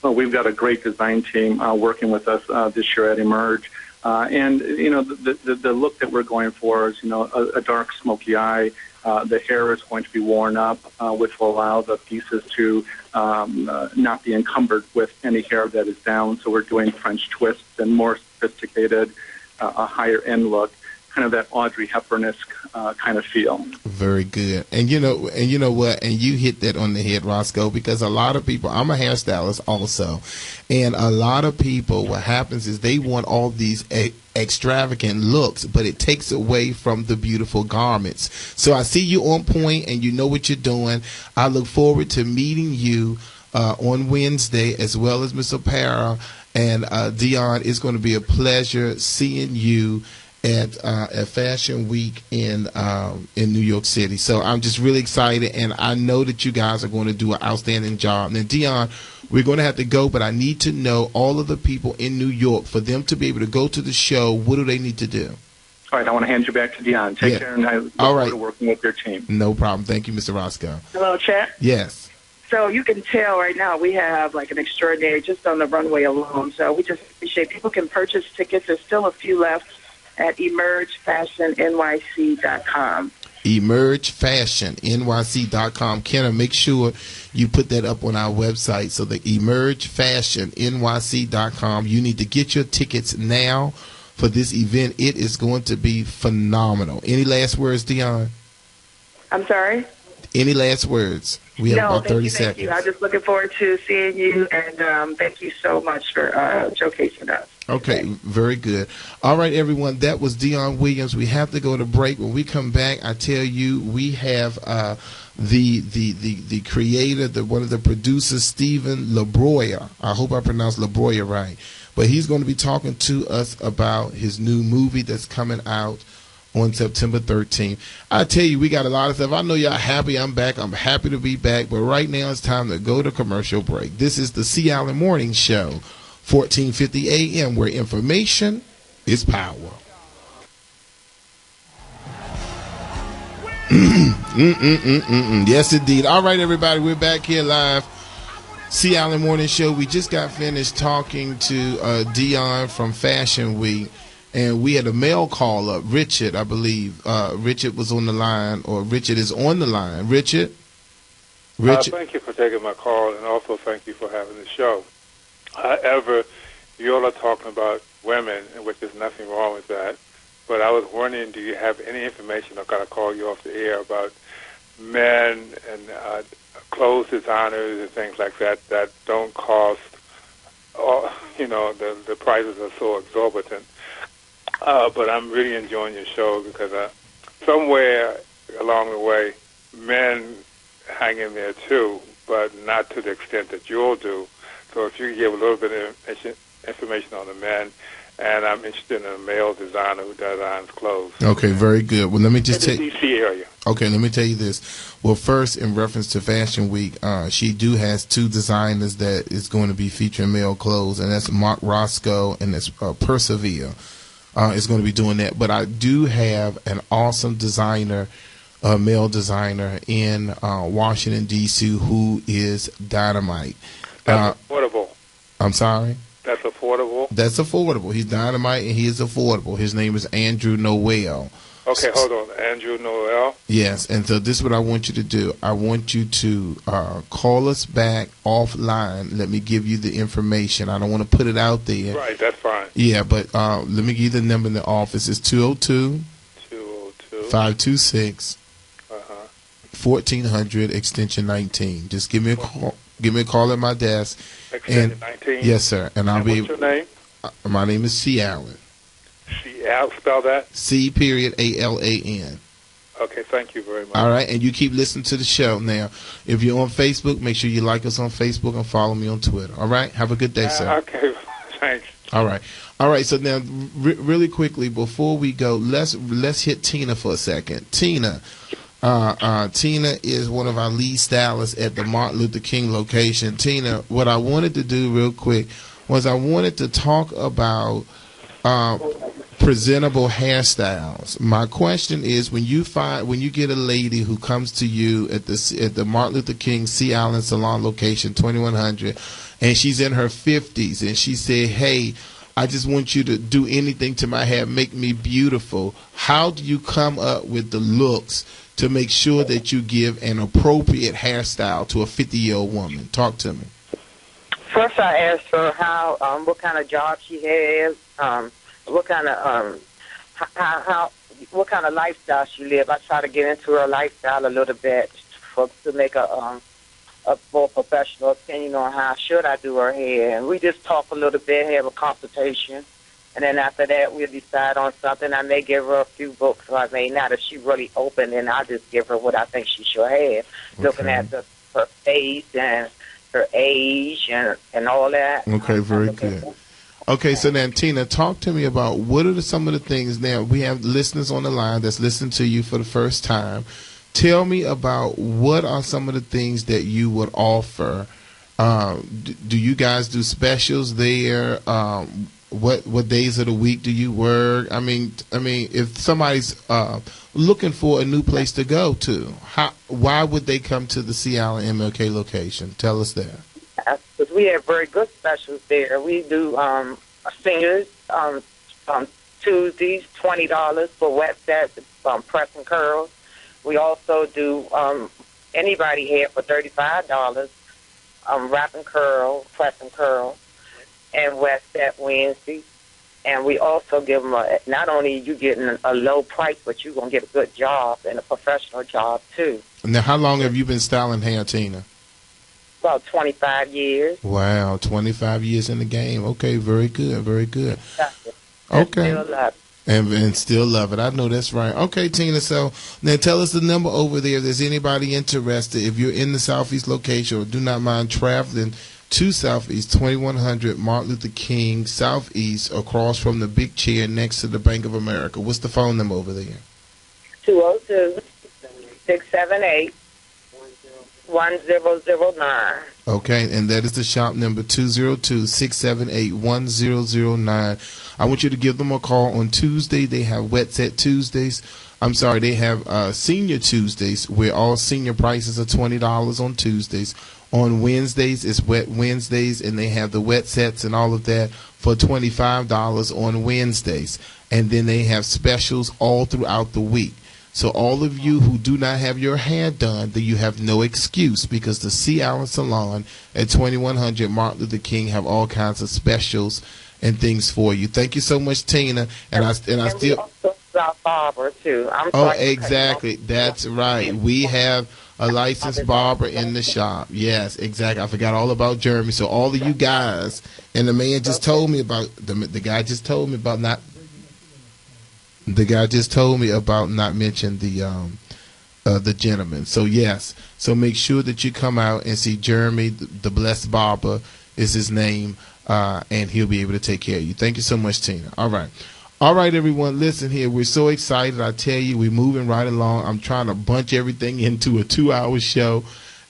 Well, we've got a great design team working with us this year at Emerge. And, the look that we're going for is, a dark smoky eye. The hair is going to be worn up, which will allow the pieces to not be encumbered with any hair that is down. So we're doing French twists and more sophisticated, a higher end look, kind of that Audrey Hepburn-esque kind of feel. Very good. And you know what? And you hit that on the head, Roscoe, because a lot of people, I'm a hairstylist also, and a lot of people, what happens is they want all these extravagant looks, but it takes away from the beautiful garments. So I see you on point and you know what you're doing. I look forward to meeting you on Wednesday, as well as Miss O'Para and Dion. It's going to be a pleasure seeing you at Fashion Week in New York City. So I'm just really excited, and I know that you guys are going to do an outstanding job. Now, Dion, we're going to have to go, but I need to know all of the people in New York, for them to be able to go to the show, what do they need to do? All right, I want to hand you back to Dion. Take care, and I look forward to working with your team. No problem. Thank you, Mr. Roscoe. Hello, Chet. Yes. So you can tell right now we have like an extraordinary just on the runway alone. So we just appreciate people can purchase tickets. There's still a few left at emergefashionnyc.com. emergefashionnyc.com. Kenna, make sure you put that up on our website. So the emergefashionnyc.com. You need to get your tickets now for this event. It is going to be phenomenal. Any last words, Dion? I'm sorry? Any last words? We have about 30 seconds. Thank you. I'm just looking forward to seeing you, and thank you so much for showcasing us. Okay, very good. All right, everyone, that was Dion Williams. We have to go to break. When we come back, I tell you, we have the creator, one of the producers, Stephen LaBroi. I hope I pronounced LaBroi right. But he's going to be talking to us about his new movie that's coming out on September 13th. I tell you, we got a lot of stuff. I know y'all happy I'm back. I'm happy to be back. But right now it's time to go to commercial break. This is the C. Allen Morning Show, 1450 a.m., where information is power. Yes, indeed. All right, everybody, we're back here live. C. Allen Morning Show. We just got finished talking to Dion from Fashion Week. And we had a mail call up, Richard, I believe. Richard was on the line, or Richard is on the line. Richard? Thank you for taking my call, and also thank you for having the show. However, you all are talking about women, which there's nothing wrong with that. But I was wondering, do you have any information, I've got to call you off the air, about men and clothes designers and things like that that don't cost, the prices are so exorbitant. But I'm really enjoying your show because somewhere along the way, men hang in there too, but not to the extent that you'll do. So if you could give a little bit of information on the men, and I'm interested in a male designer who designs clothes. Okay, very good. Well, let me just in the D.C. area. Okay, let me tell you this. Well, first, in reference to Fashion Week, she has two designers that is going to be featuring male clothes, and that's Mark Roscoe and that's Persevere. Is going to be doing that. But I do have an awesome designer, male designer in Washington, D.C., who is dynamite. That's affordable. I'm sorry? That's affordable? That's affordable. He's dynamite and he is affordable. His name is Andrew Noel. Okay, hold on. Andrew Noel? Yes, and so this is what I want you to do. I want you to call us back offline. Let me give you the information. I don't want to put it out there. Right, that's fine. Yeah, but let me give you the number in the office. It's 202-526 1400 extension 19. Just give me a call. Give me a call at my desk. Extension 19? Yes, sir. And I'll be. What's your name? My name is C. Allen. C. Al, spell that? C. Period. ALAN. Okay, thank you very much. All right, and you keep listening to the show. Now, if you're on Facebook, make sure you like us on Facebook and follow me on Twitter. All right, have a good day, sir. Okay, thanks. All right. So now, really quickly before we go, let's hit Tina for a second. Tina is one of our lead stylists at the Martin Luther King location. Tina, what I wanted to do real quick was I wanted to talk about presentable hairstyles. My question is, when you get a lady who comes to you at the Martin Luther King Sea Island Salon location, 2100, and she's in her 50s, and she said, "Hey, I just want you to do anything to my hair, make me beautiful." How do you come up with the looks to make sure that you give an appropriate hairstyle to a 50-year-old woman? Talk to me. First, I asked her what kind of job she has, what kind of lifestyle she live. I try to get into her lifestyle a little bit to make a more professional opinion on how should I do her hair. And we just talk a little bit, have a consultation, and then after that we'll decide on something. I may give her a few books, or I may not. If she's really open, then I'll just give her what I think she should have, looking at her face and her age and all that. Okay, very good. Okay, so then, Tina, talk to me about what are some of the things. Now, we have listeners on the line that's listening to you for the first time. Tell me about what are some of the things that you would offer. Do you guys do specials there? What days of the week do you work? I mean, if somebody's looking for a new place to go to, why would they come to the Sea Island MLK location? Tell us that. Because we have very good specials there. We do singers Tuesdays, $20 for wet sets, press and curls. We also do anybody hair for $35, wrap and curl, press and curl, and wet set Wednesday. And we also give them not only you getting a low price, but you're going to get a good job and a professional job too. Now, how long have you been styling hair, Tina? About 25 years. Wow, 25 years in the game. Okay, very good, very good. Okay. And still love it. I know that's right. Okay, Tina, so now tell us the number over there if there's anybody interested. If you're in the Southeast location or do not mind traveling to Southeast, 2100 Martin Luther King, Southeast, across from the big chair next to the Bank of America. What's the phone number over there? 202-678-1009. Okay, and that is the shop number, 202-678-1009. I want you to give them a call on Tuesday. They have Wet Set Tuesdays. I'm sorry, they have Senior Tuesdays, where all senior prices are $20 on Tuesdays. On Wednesdays, it's Wet Wednesdays, and they have the wet sets and all of that for $25 on Wednesdays. And then they have specials all throughout the week. So all of you who do not have your hair done, then you have no excuse, because the Sea Island Salon at 2100 Martin Luther King have all kinds of specials and things for you. Thank you so much, Tina. And I still also about barber too. Exactly. That's right. We have a licensed barber in the shop. Yes, exactly. I forgot all about Jeremy. So all of you guys, and the man just told me about the guy just told me about not. The guy just told me about not mentioning the gentleman. So yes, so make sure that you come out and see Jeremy, the blessed barber is his name, and he'll be able to take care of you. Thank you so much, Tina. All right, everyone, listen here. We're so excited. I tell you, we're moving right along. I'm trying to bunch everything into a 2-hour show.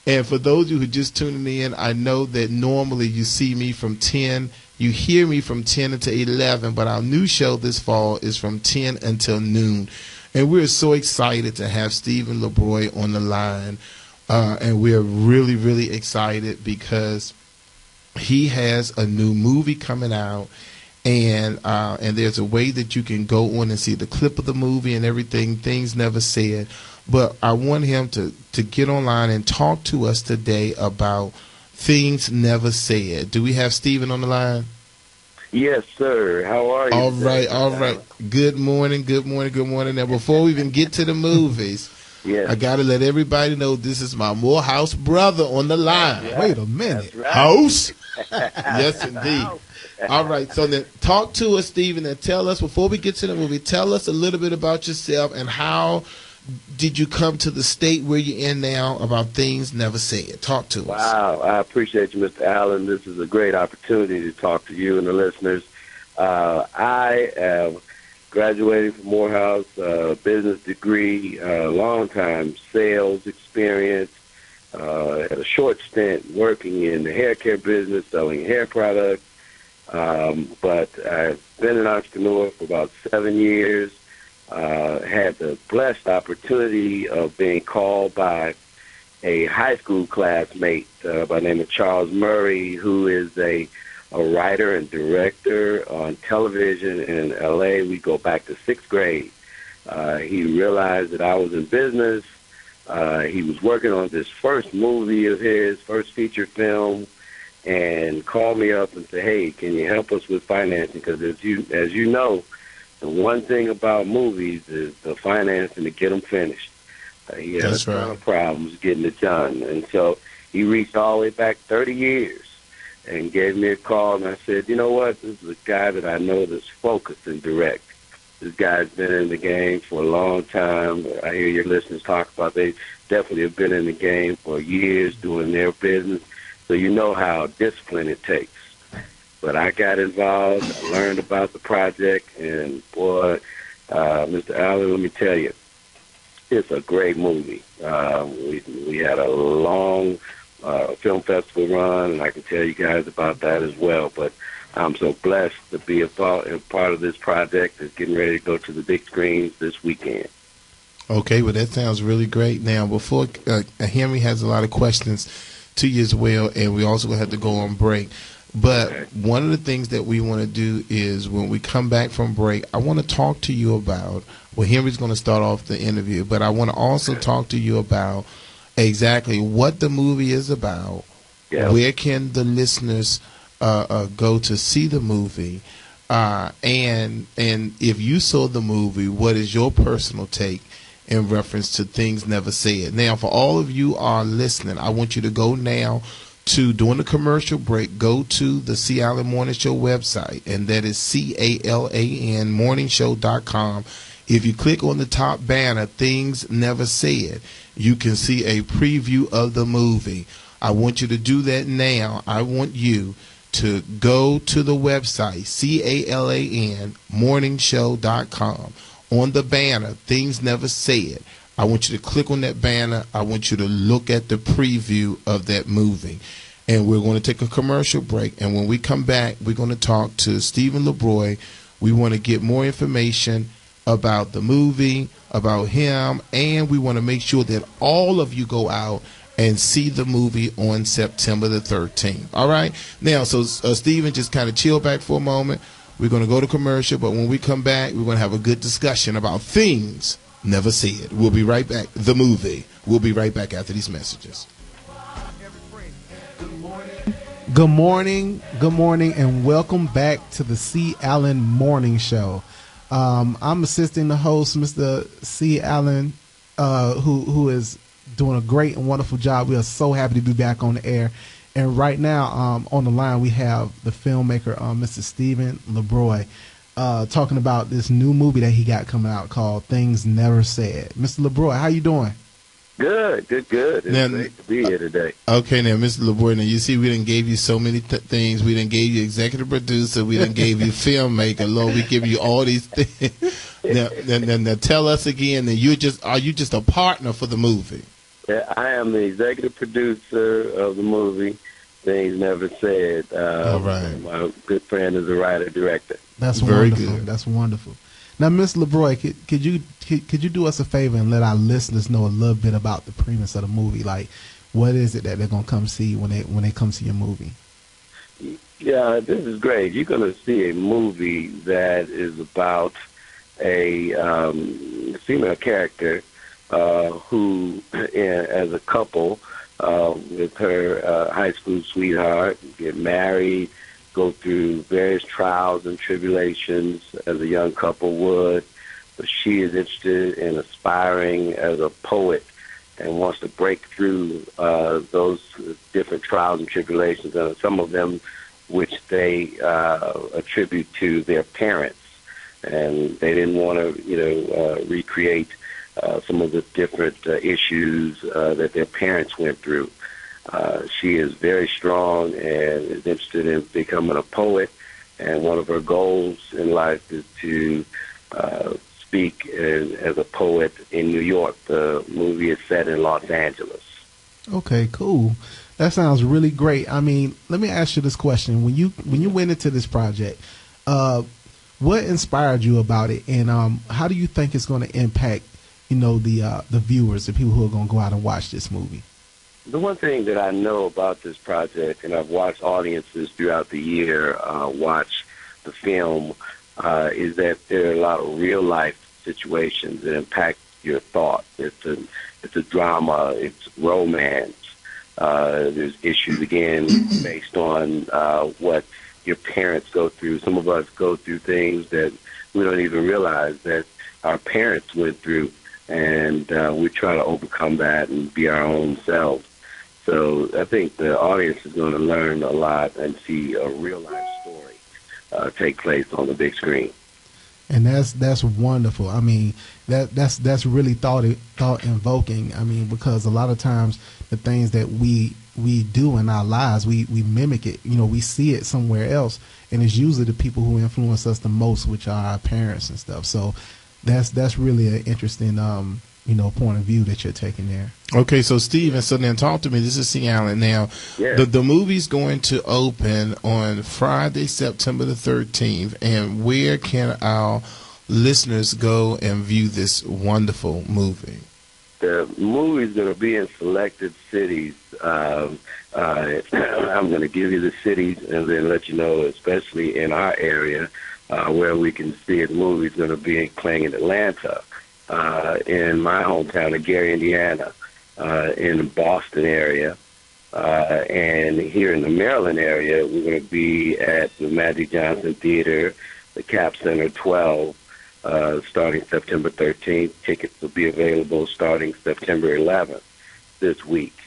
And for those of you who are just tuning in, I know that normally you see me from 10. You hear me from 10 until 11, but our new show this fall is from 10 until noon. And we're so excited to have Stephen LaBroi on the line. And we're really, really excited because he has a new movie coming out. And there's a way that you can go on and see the clip of the movie and everything, Things Never Said. But I want him to get online and talk to us today about Things Never Said. Do we have Stephen on the line? Yes, sir. How are you? All right. Good morning. Now, before we even get to the movies, yes, I got to let everybody know this is my Morehouse brother on the line. Yeah, wait a minute. right. House? Yes, indeed. All right. So then talk to us, Stephen, and tell us, before we get to the movie, tell us a little bit about yourself and how did you come to the state where you're in now about Things Never Said? Talk to us. Wow, I appreciate you, Mr. Allen. This is a great opportunity to talk to you and the listeners. I have graduated from Morehouse, business degree, long time sales experience, had a short stint working in the hair care business, selling hair products. But I've been an entrepreneur for about 7 years. Had the blessed opportunity of being called by a high school classmate by the name of Charles Murray, who is a writer and director on television in L.A. We go back to sixth grade. He realized that I was in business. He was working on this first movie of his, first feature film, and called me up and said, "Hey, can you help us with financing? Because as you know, the one thing about movies is the financing to get them finished." He had a ton of problems getting it done, and so he reached all the way back 30 years and gave me a call, and I said, "You know what? This is a guy that I know that's focused and direct. This guy's been in the game for a long time. I hear your listeners talk about they definitely have been in the game for years doing their business, so you know how discipline it takes." But I got involved, I learned about the project, and boy, Mr. Allen, let me tell you, it's a great movie. We had a long film festival run, and I can tell you guys about that as well. But I'm so blessed to be a part of this project that's getting ready to go to the big screens this weekend. Okay, well, that sounds really great. Now, before Henry has a lot of questions to you as well, and we also have to go on break. But one of the things that we want to do is when we come back from break, I want to talk to you about, well, Henry's going to start off the interview, but I want to also talk to you about exactly what the movie is about, where can the listeners go to see the movie, and if you saw the movie, what is your personal take in reference to Things Never Said. Now, for all of you are listening, I want you to go now to, during the commercial break, go to the C. Allen Morning Show website, and that is CALAN morningshow.com. If you click on the top banner, Things Never Said, you can see a preview of the movie. I want you to do that now. I want you to go to the website, CALAN morningshow.com. On the banner, Things Never Said, I want you to click on that banner. I want you to look at the preview of that movie. And we're going to take a commercial break. And when we come back, we're going to talk to Stephen LaBroi. We want to get more information about the movie, about him, and we want to make sure that all of you go out and see the movie on September the 13th. All right? Now, so Stephen, just kind of chill back for a moment. We're going to go to commercial, but when we come back, we're going to have a good discussion about Things Never Said. We'll be right back. The movie. We'll be right back after these messages. Good morning, and welcome back to the C. Allen Morning Show. I'm assisting the host, Mr. C. Allen, who is doing a great and wonderful job. We are so happy to be back on the air. And right now, on the line, we have the filmmaker, Mr. Stephen LaBroi, talking about this new movie that he got coming out called Things Never Said. Mr. LaBroi, how you doing? Good. It's great to be here today. Okay, now, Mr. LaBroi, now you see we done gave you so many things. We done gave you executive producer. We done gave you filmmaker. Lord, we give you all these things. Now tell us again that are you just a partner for the movie? Yeah, I am the executive producer of the movie Things Never Said. All right. My good friend is a writer-director. That's very wonderful. good. That's wonderful. Now, Ms. LaBroi, could you do us a favor and let our listeners know a little bit about the premise of the movie? Like, what is it that they're gonna come see when they come see your movie? Yeah, this is great. You're gonna see a movie that is about a female character who, as a couple, with her high school sweetheart, get married, go through various trials and tribulations as a young couple would. But she is interested in aspiring as a poet and wants to break through those different trials and tribulations, and some of them which they attribute to their parents. And they didn't want to, recreate some of the different issues that their parents went through. She is very strong and is interested in becoming a poet, and one of her goals in life is to speak as a poet in New York. The movie is set in Los Angeles. Okay, cool. That sounds really great. I mean, let me ask you this question: when you went into this project, what inspired you about it, and how do you think it's going to impact, the viewers, the people who are going to go out and watch this movie? The one thing that I know about this project, and I've watched audiences throughout the year watch the film, is that there are a lot of real life situations that impact your thoughts. It's a drama. It's romance. There's issues, again, based on what your parents go through. Some of us go through things that we don't even realize that our parents went through, and we try to overcome that and be our own selves. So I think the audience is going to learn a lot and see a real-life story take place on the big screen. And that's wonderful. I mean, that's really thought invoking. I mean, because a lot of times the things that we do in our lives, we mimic it. We see it somewhere else, and it's usually the people who influence us the most, which are our parents and stuff. So that's really an interesting point of view that you're taking there. Okay, so Steve, and so then talk to me. This is C. Allen. Now, the movie's going to open on Friday, September the 13th, and where can our listeners go and view this wonderful movie? The movie's going to be in selected cities. I'm going to give you the cities and then let you know, especially in our area, where we can see it. The movie's going to be playing in Atlanta, in my hometown of Gary, Indiana, in the Boston area, and here in the Maryland area, we're going to be at the Magic Johnson Theater, the Cap Center 12, starting September 13th. Tickets will be available starting September 11th this week,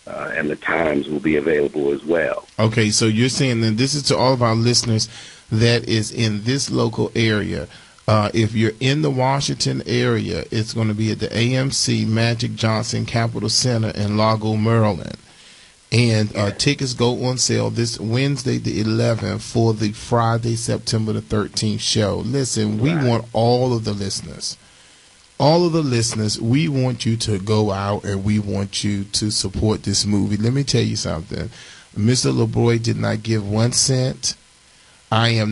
and the times will be available as well. Okay, so you're saying that this is to all of our listeners that is in this local area. If you're in the Washington area, it's going to be at the AMC Magic Johnson Capitol Center in Largo, Maryland. And tickets go on sale this Wednesday, the 11th, for the Friday, September the 13th show. Listen, we want all of the listeners, we want you to go out and we want you to support this movie. Let me tell you something. Mr. LaBroi did not give 1 cent. I've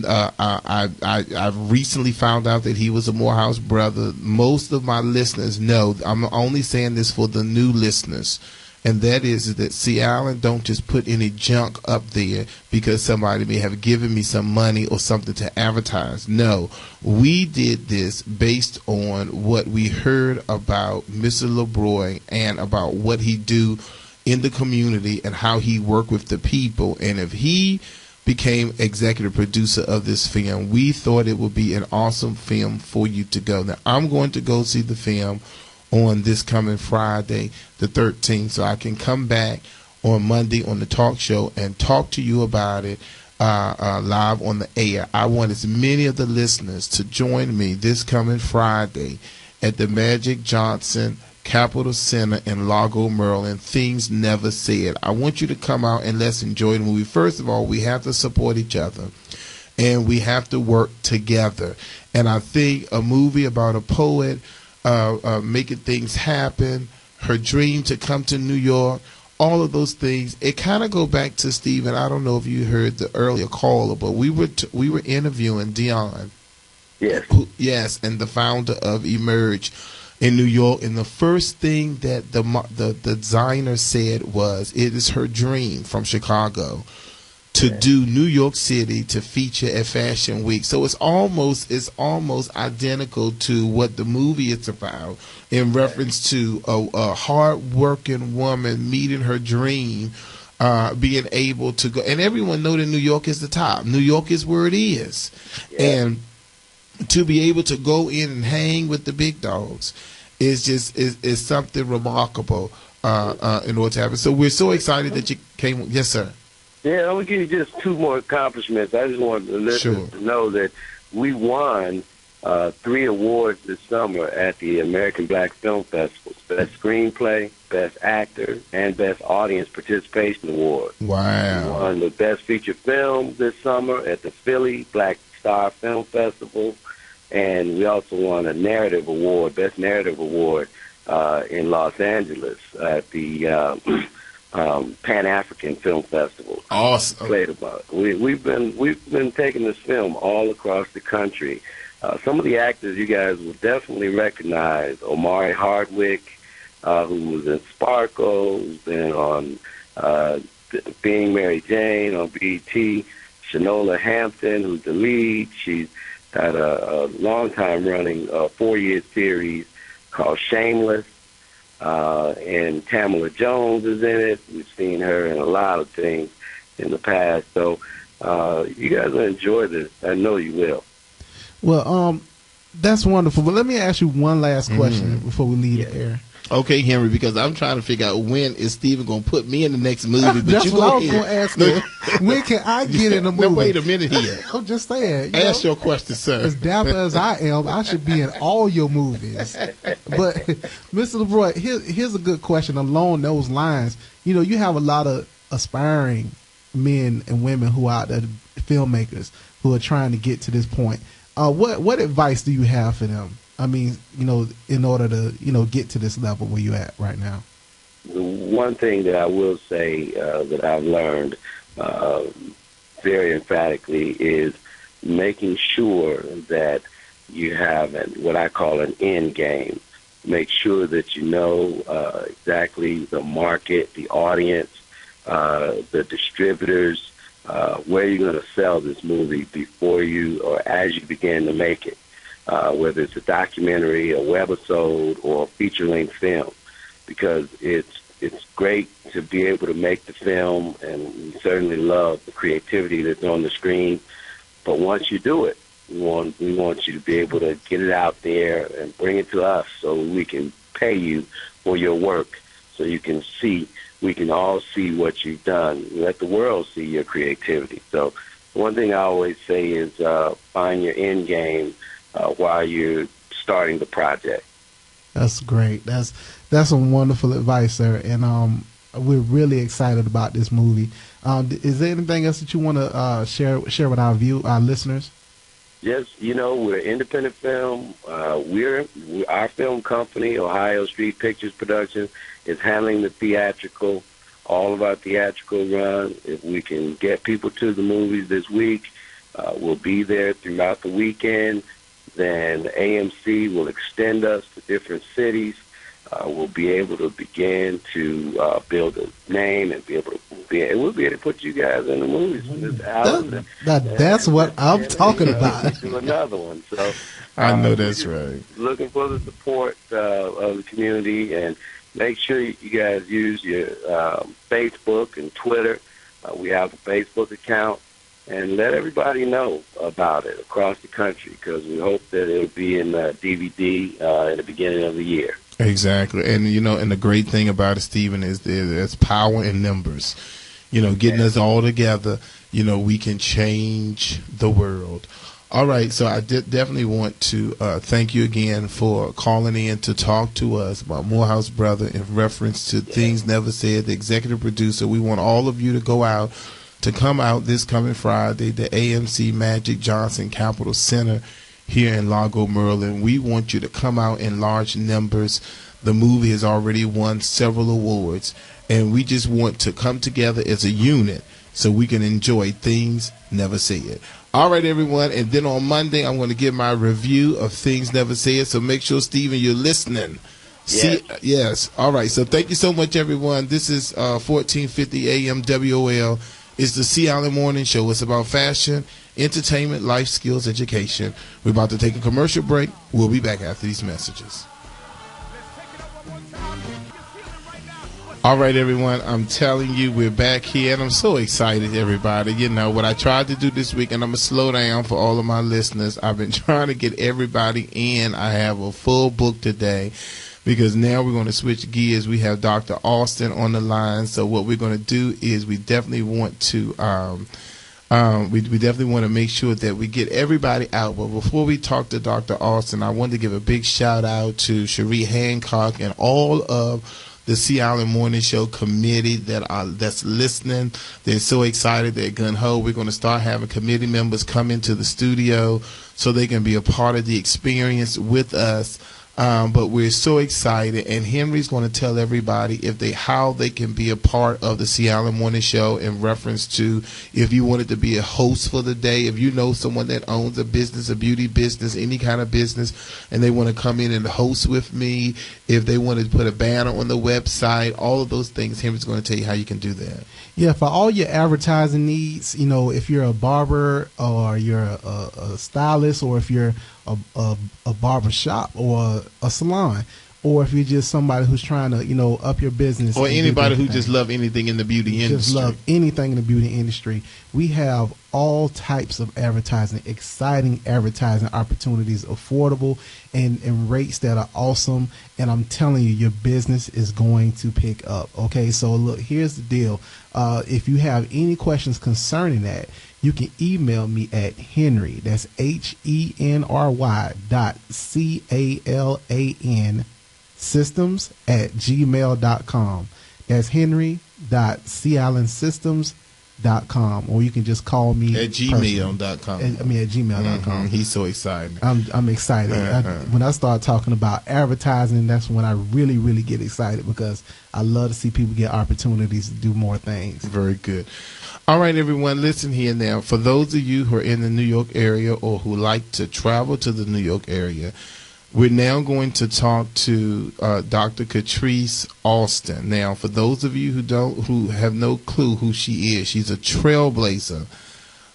recently found out that he was a Morehouse brother. Most of my listeners know. I'm only saying this for the new listeners, and that is that C. Allen don't just put any junk up there because somebody may have given me some money or something to advertise. No, we did this based on what we heard about Mr. LaBroi and about what he do in the community and how he worked with the people. And if he became executive producer of this film, we thought it would be an awesome film for you to go. Now, I'm going to go see the film on this coming Friday, the 13th, so I can come back on Monday on the talk show and talk to you about it live on the air. I want as many of the listeners to join me this coming Friday at the Magic Johnson Capitol Center in Largo, Maryland. Things Never Said. I want you to come out and let's enjoy the movie. First of all, we have to support each other and we have to work together. And I think a movie about a poet making things happen, her dream to come to New York, all of those things, it kind of go back to Stephen. I don't know if you heard the earlier caller, but we were interviewing Dion. Yes. And the founder of Emerge in New York, and the first thing that the designer said was it is her dream from Chicago to do New York City to feature at Fashion Week. So it's almost identical to what the movie is about, in reference to a hard-working woman meeting her dream, being able to go. And everyone know that New York is the top. New York is where it is. And to be able to go in and hang with the big dogs is something remarkable in order to happen. So we're so excited that you came. Yes, sir. Yeah, I'm going to give you just 2 more accomplishments. I just want the listeners to know that we won 3 awards this summer at the American Black Film Festival: Best Screenplay, Best Actor, and Best Audience Participation Award. Wow. We won the Best Feature Film this summer at the Philly Black Star Film Festival, and we also won a Narrative Award, Best Narrative Award, in Los Angeles at the Pan-African Film Festival. Awesome. Played about. We've been taking this film all across the country. Some of the actors you guys will definitely recognize: Omari Hardwick, who was in Sparkle, who's been on Being Mary Jane on BET. Shanola Hampton, who's the lead. She's got a long-time running 4-year series called Shameless. And Tamala Jones is in it. We've seen her in a lot of things in the past. So you guys will enjoy this. I know you will. Well, that's wonderful. But let me ask you one last question before we leave the air. Okay, Henry, because I'm trying to figure out when is Steven going to put me in the next movie. But That's you what I go was going to ask you. When can I get in the movie? Now, wait a minute here. I'm just saying. Ask your question, sir. As dapper as I am, I should be in all your movies. But, Mr. LaBroi, here's a good question along those lines. You know, you have a lot of aspiring men and women who are out there, filmmakers, who are trying to get to this point. What advice do you have for them? I mean, you know, in order to, you know, get to this level where you're at right now. The one thing that I will say that I've learned very emphatically is making sure that you have what I call an end game. Make sure that you know exactly the market, the audience, the distributors, where you're going to sell this movie before you or as you begin to make it. Whether it's a documentary, a webisode, or a feature-length film, because it's great to be able to make the film, and we certainly love the creativity that's on the screen. But once you do it, we want you to be able to get it out there and bring it to us so we can pay you for your work, so you can see, we can all see what you've done. Let the world see your creativity. So one thing I always say is find your end game while you're starting the project. That's great. That's some wonderful advice, sir. And we're really excited about this movie. Is there anything else that you want to share with our listeners? Yes, you know, we're an independent film. Our film company, Ohio Street Pictures Production, is handling the theatrical, all of our theatrical run. If we can get people to the movies this week, we'll be there throughout the weekend. Then AMC will extend us to different cities. We'll be able to begin to build a name and we'll be able to put you guys in the movies. That's what I'm talking about. Do another one. So I know that's right. Looking for the support of the community, and make sure you guys use your Facebook and Twitter. We have a Facebook account. And let everybody know about it across the country, because we hope that it'll be in DVD in the beginning of the year. Exactly. And, you know, and the great thing about it, Stephen, is there's power in numbers. You know, getting us all together, you know, we can change the world. All right, so I definitely want to thank you again for calling in to talk to us about Morehouse Brother in reference to Things Never Said, the executive producer. We want all of you to come out this coming Friday, the AMC Magic Johnson Capitol Center here in Largo, Maryland. We want you to come out in large numbers. The movie has already won several awards, and we just want to come together as a unit so we can enjoy Things Never Said. All right, everyone, and then on Monday, I'm going to give my review of Things Never Said, so make sure, Stephen, you're listening. Yes. Yes. All right, so thank you so much, everyone. This is 1450 AM WOL. It's the C. Allen Morning Show. It's about fashion, entertainment, life skills, education. We're about to take a commercial break. We'll be back after these messages. All right, everyone, I'm telling you, we're back here, and I'm so excited, everybody. You know, what I tried to do this week, and I'm going to slow down for all of my listeners. I've been trying to get everybody in. I have a full book today, because now we're going to switch gears. We have Dr. Austin on the line. So what we're going to do is we definitely want to We definitely want to make sure that we get everybody out. But before we talk to Dr. Austin, I wanted to give a big shout out to Cherie Hancock and all of the Sea Island Morning Show committee that's listening. They're so excited. They're gung-ho. We're going to start having committee members come into the studio so they can be a part of the experience with us. But we're so excited, and Henry's going to tell everybody how they can be a part of the Sea Island Morning Show in reference to if you wanted to be a host for the day, if you know someone that owns a business, a beauty business, any kind of business, and they want to come in and host with me, if they want to put a banner on the website, all of those things, Henry's going to tell you how you can do that. Yeah, for all your advertising needs, if you're a barber or you're a stylist, or if you're a barber shop or a salon, or if you're just somebody who's trying to, up your business. Or anybody who just love anything in the beauty industry. Just love anything in the beauty industry. We have all types of advertising, exciting advertising opportunities, affordable and rates that are awesome. And I'm telling you, your business is going to pick up. Okay, so look, here's the deal. If you have any questions concerning that, you can email me at Henry, that's HENRY.CALAN systems@gmail.com. That's henry.seaislandsystems.com, or you can just call me at gmail.com. At gmail.com. He's so excited. I'm excited. When I start talking about advertising, that's when I really, really get excited, because I love to see people get opportunities to do more things. Very good. All right, everyone, listen here now. For those of you who are in the New York area or who like to travel to the New York area, we're now going to talk to Dr. Catrice Austin. Now, for those of you who have no clue who she is, she's a trailblazer,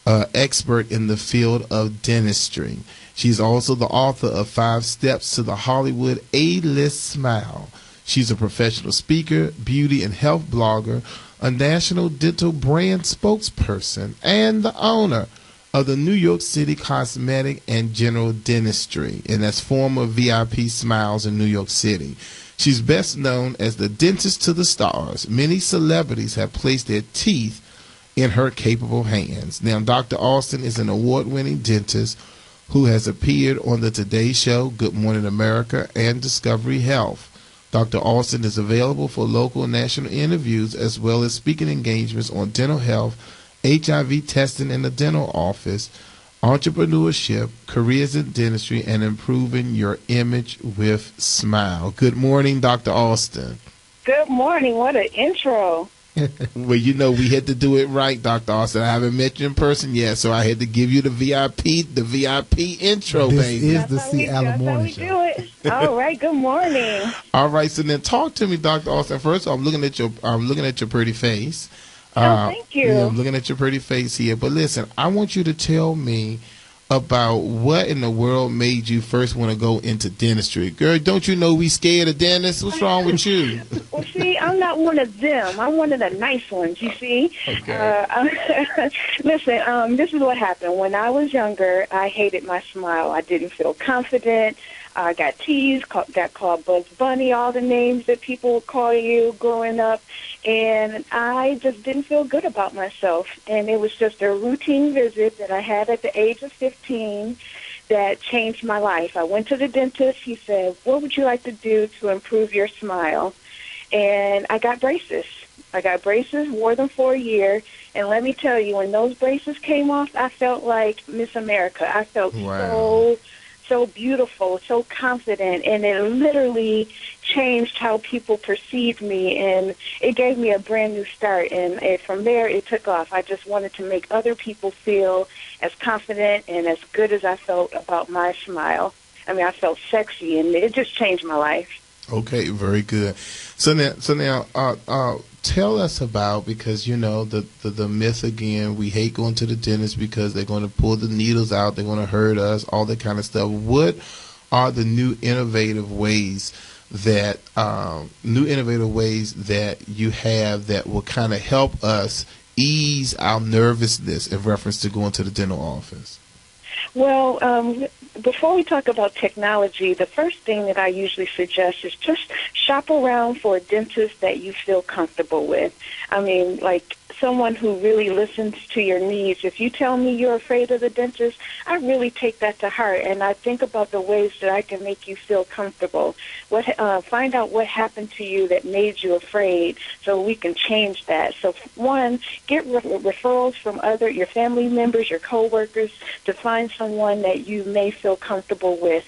expert in the field of dentistry. She's also the author of 5 Steps to the Hollywood A-List Smile. She's a professional speaker, beauty and health blogger, a national dental brand spokesperson, and the owner of the New York City Cosmetic and General Dentistry, and that's former VIP Smiles in New York City. She's best known as the dentist to the stars. Many celebrities have placed their teeth in her capable hands. Now, Dr. Austin is an award-winning dentist who has appeared on the Today Show, Good Morning America, and Discovery Health. Dr. Austin is available for local and national interviews as well as speaking engagements on dental health, HIV testing in the dental office, entrepreneurship, careers in dentistry, and improving your image with Smile. Good morning, Dr. Austin. Good morning. What an intro. Well, we had to do it right, Dr. Austin. I haven't met you in person yet, so I had to give you the VIP intro, baby. This is the Sea Island Morning Show. Do it. All right. Good morning. All right. So then, talk to me, Dr. Austin. First, I'm looking at your pretty face. Thank you. I'm looking at your pretty face here. But listen, I want you to tell me about what in the world made you first want to go into dentistry. Girl, don't you know we scared of dentists? What's wrong with you? Well, see, I'm not one of them. I'm one of the nice ones, you see. Okay. Listen, this is what happened. When I was younger, I hated my smile. I didn't feel confident. I got teased, got called Bugs Bunny, all the names that people would call you growing up. And I just didn't feel good about myself. And it was just a routine visit that I had at the age of 15 that changed my life. I went to the dentist. He said, what would you like to do to improve your smile? And I got braces. Wore them for a year. And let me tell you, when those braces came off, I felt like Miss America. I felt so beautiful, so confident, and it literally changed how people perceived me, and it gave me a brand new start, and from there it took off. I just wanted to make other people feel as confident and as good as I felt about my smile. I mean, I felt sexy, and it just changed my life. Okay, very good. So now, tell us about, because the myth again, we hate going to the dentist because they're going to pull the needles out, they're going to hurt us, all that kind of stuff. What are the new innovative ways that you have that will kind of help us ease our nervousness in reference to going to the dental office? Well, before we talk about technology, the first thing that I usually suggest is just shop around for a dentist that you feel comfortable with. I mean, like someone who really listens to your needs. If you tell me you're afraid of the dentist, I really take that to heart, and I think about the ways that I can make you feel comfortable. Find out what happened to you that made you afraid, so we can change that. So, one, get referrals from your family members, your coworkers, to find someone that you may feel comfortable with.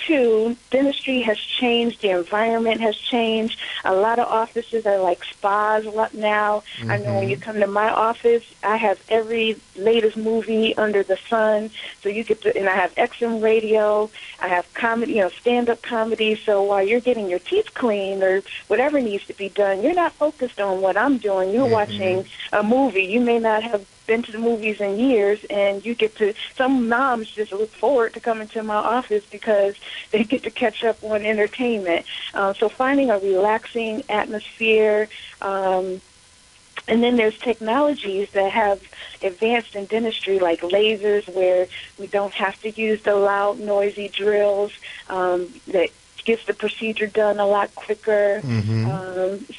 Two, dentistry has changed. The environment has changed. A lot of offices are like spas now. Mm-hmm. I know when you come to my office, I have every latest movie under the sun. So you get to, and I have XM radio. I have comedy, stand-up comedy. So while you're getting your teeth cleaned or whatever needs to be done, you're not focused on what I'm doing. You're watching a movie. You may not have been to the movies in years, and you get to, some moms just look forward to coming to my office because they get to catch up on entertainment. So finding a relaxing atmosphere, and then there's technologies that have advanced in dentistry, like lasers, where we don't have to use the loud, noisy drills that gets the procedure done a lot quicker.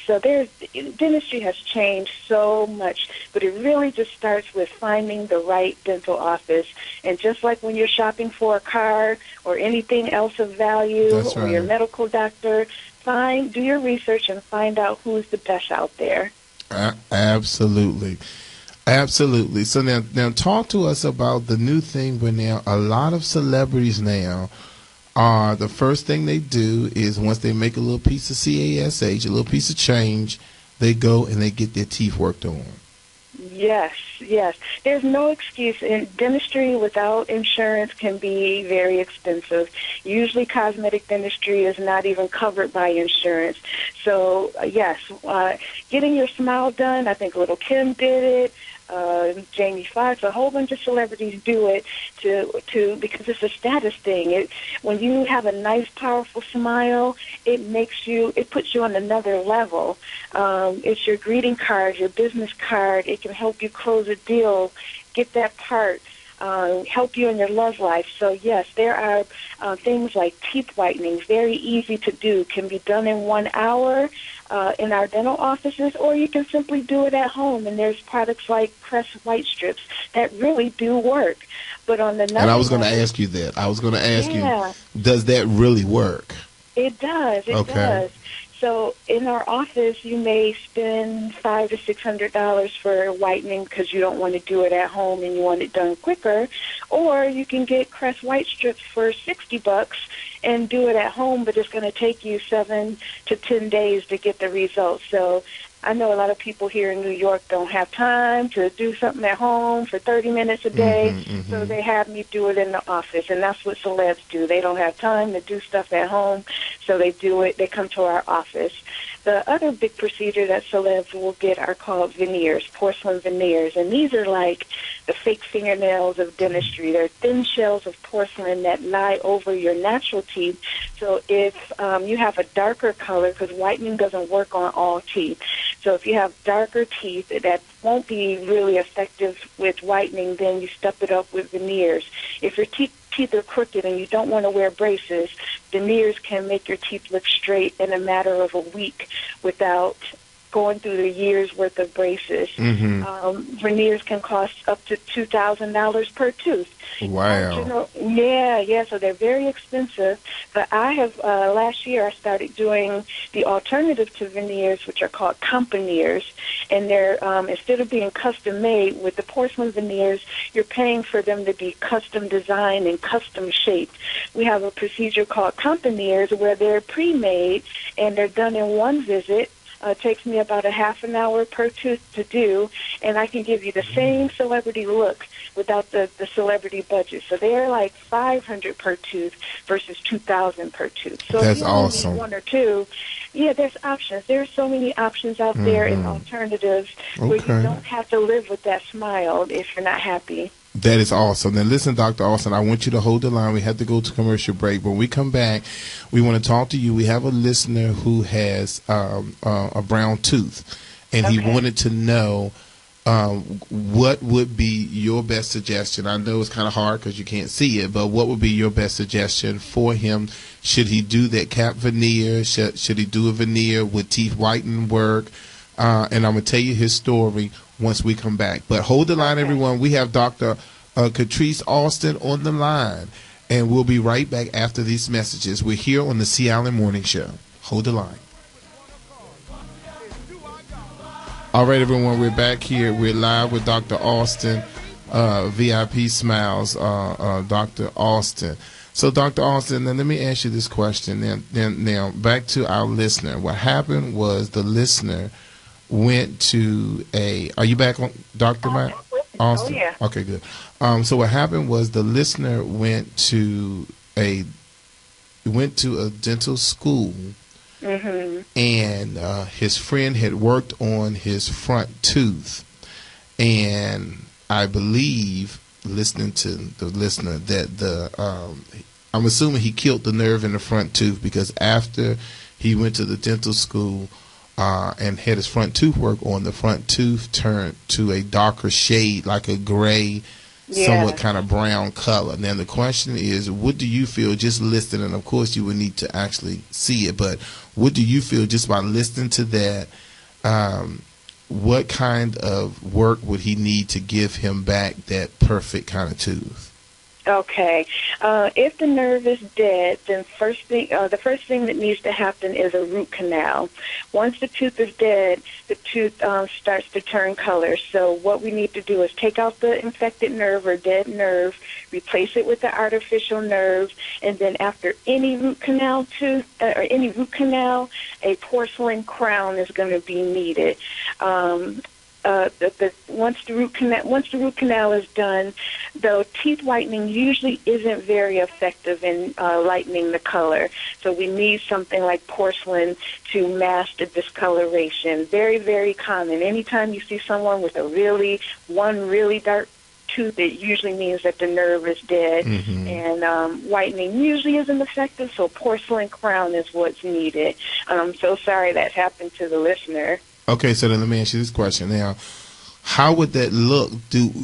So dentistry has changed so much, but it really just starts with finding the right dental office. And just like when you're shopping for a car or anything else of value, or your medical doctor, do your research and find out who's the best out there. Absolutely. So now talk to us about the new thing where now a lot of celebrities now are, the first thing they do is once they make a little piece of CASH, a little piece of change, they go and they get their teeth worked on. Yes. There's no excuse. In dentistry without insurance can be very expensive. Usually cosmetic dentistry is not even covered by insurance. So, yes, getting your smile done, I think Little Kim did it. Jamie Foxx, a whole bunch of celebrities do it because it's a status thing. When you have a nice, powerful smile, it puts you on another level. It's your greeting card, your business card. It can help you close a deal, get that part, help you in your love life. So yes, there are things like teeth whitening, very easy to do, can be done in 1 hour. In our dental offices, or you can simply do it at home. And there's products like Crest White Strips that really do work. But on the and I was going to ask you that. I was going to ask you, does that really work? It does. It does. So in our office, you may spend $500 to $600 for whitening because you don't want to do it at home and you want it done quicker, or you can get Crest White Strips for $60 and do it at home, but it's going to take you 7 to 10 days to get the results. So I know a lot of people here in New York don't have time to do something at home for 30 minutes a day, so they have me do it in the office, and that's what celebs do. They don't have time to do stuff at home, so they do it. They come to our office. The other big procedure that celebs will get are called veneers, porcelain veneers, and these are like the fake fingernails of dentistry. They're thin shells of porcelain that lie over your natural teeth. So if you have a darker color, because whitening doesn't work on all teeth, so if you have darker teeth that won't be really effective with whitening, then you step it up with veneers. If your teeth are crooked and you don't want to wear braces, veneers can make your teeth look straight in a matter of a week without going through the year's worth of braces. Veneers can cost up to $2,000 per tooth. Wow. So they're very expensive. But I have, last year I started doing the alternative to veneers, which are called companeers. And they're, instead of being custom made with the porcelain veneers, you're paying for them to be custom designed and custom shaped. We have a procedure called companeers where they're pre-made and they're done in one visit. It takes me about a half an hour per tooth to do, and I can give you the same celebrity look without the celebrity budget. So they're like $500 per tooth versus $2,000 per tooth. So that's if you only awesome. need one or two, there's options. There's so many options out there and alternatives where you don't have to live with that smile if you're not happy. That is awesome. Now, listen, Dr. Austin, I want you to hold the line. We have to go to commercial break. When we come back, we want to talk to you. We have a listener who has a brown tooth, and he wanted to know what would be your best suggestion. I know it's kind of hard because you can't see it, but what would be your best suggestion for him? Should he do that cap veneer? Should he do a veneer with teeth whitening work? And I'm going to tell you his story once we come back. But hold the line, everyone. We have Dr. Catrice Austin on the line, and we'll be right back after these messages. We're here on the C. Allen Morning Show. Hold the line. All right, everyone, we're back here. We're live with Dr. Austin, VIP Smiles, Dr. Austin. So, Dr. Austin, then let me ask you this question. Now, back to our listener. What happened was the listener went to a. Are you back on, Dr. Matt? Austin? Oh, yeah. Okay, good. So what happened was the listener went to a dental school. Mm-hmm. And his friend had worked on his front tooth, and I believe, listening to the listener, that I'm assuming he killed the nerve in the front tooth, because after he went to the dental school and had his front tooth work on, the front tooth turned to a darker shade, like a gray, somewhat kind of brown color. Now the question is, what do you feel just listening? And of course you would need to actually see it, but what do you feel just by listening to that? What kind of work would he need to give him back that perfect kind of tooth? Okay. If the nerve is dead, then the first thing that needs to happen is a root canal. Once the tooth is dead, the tooth starts to turn color. So what we need to do is take out the infected nerve or dead nerve, replace it with the artificial nerve, and then after any root canal a porcelain crown is going to be needed. Once the root canal is done, though, teeth whitening usually isn't very effective in lightening the color. So we need something like porcelain to mask the discoloration. Very, very common. Anytime you see someone with one really dark tooth, it usually means that the nerve is dead, and whitening usually isn't effective, so porcelain crown is what's needed. I'm so sorry that happened to the listener. Okay, so then let me ask you this question now. How would that look?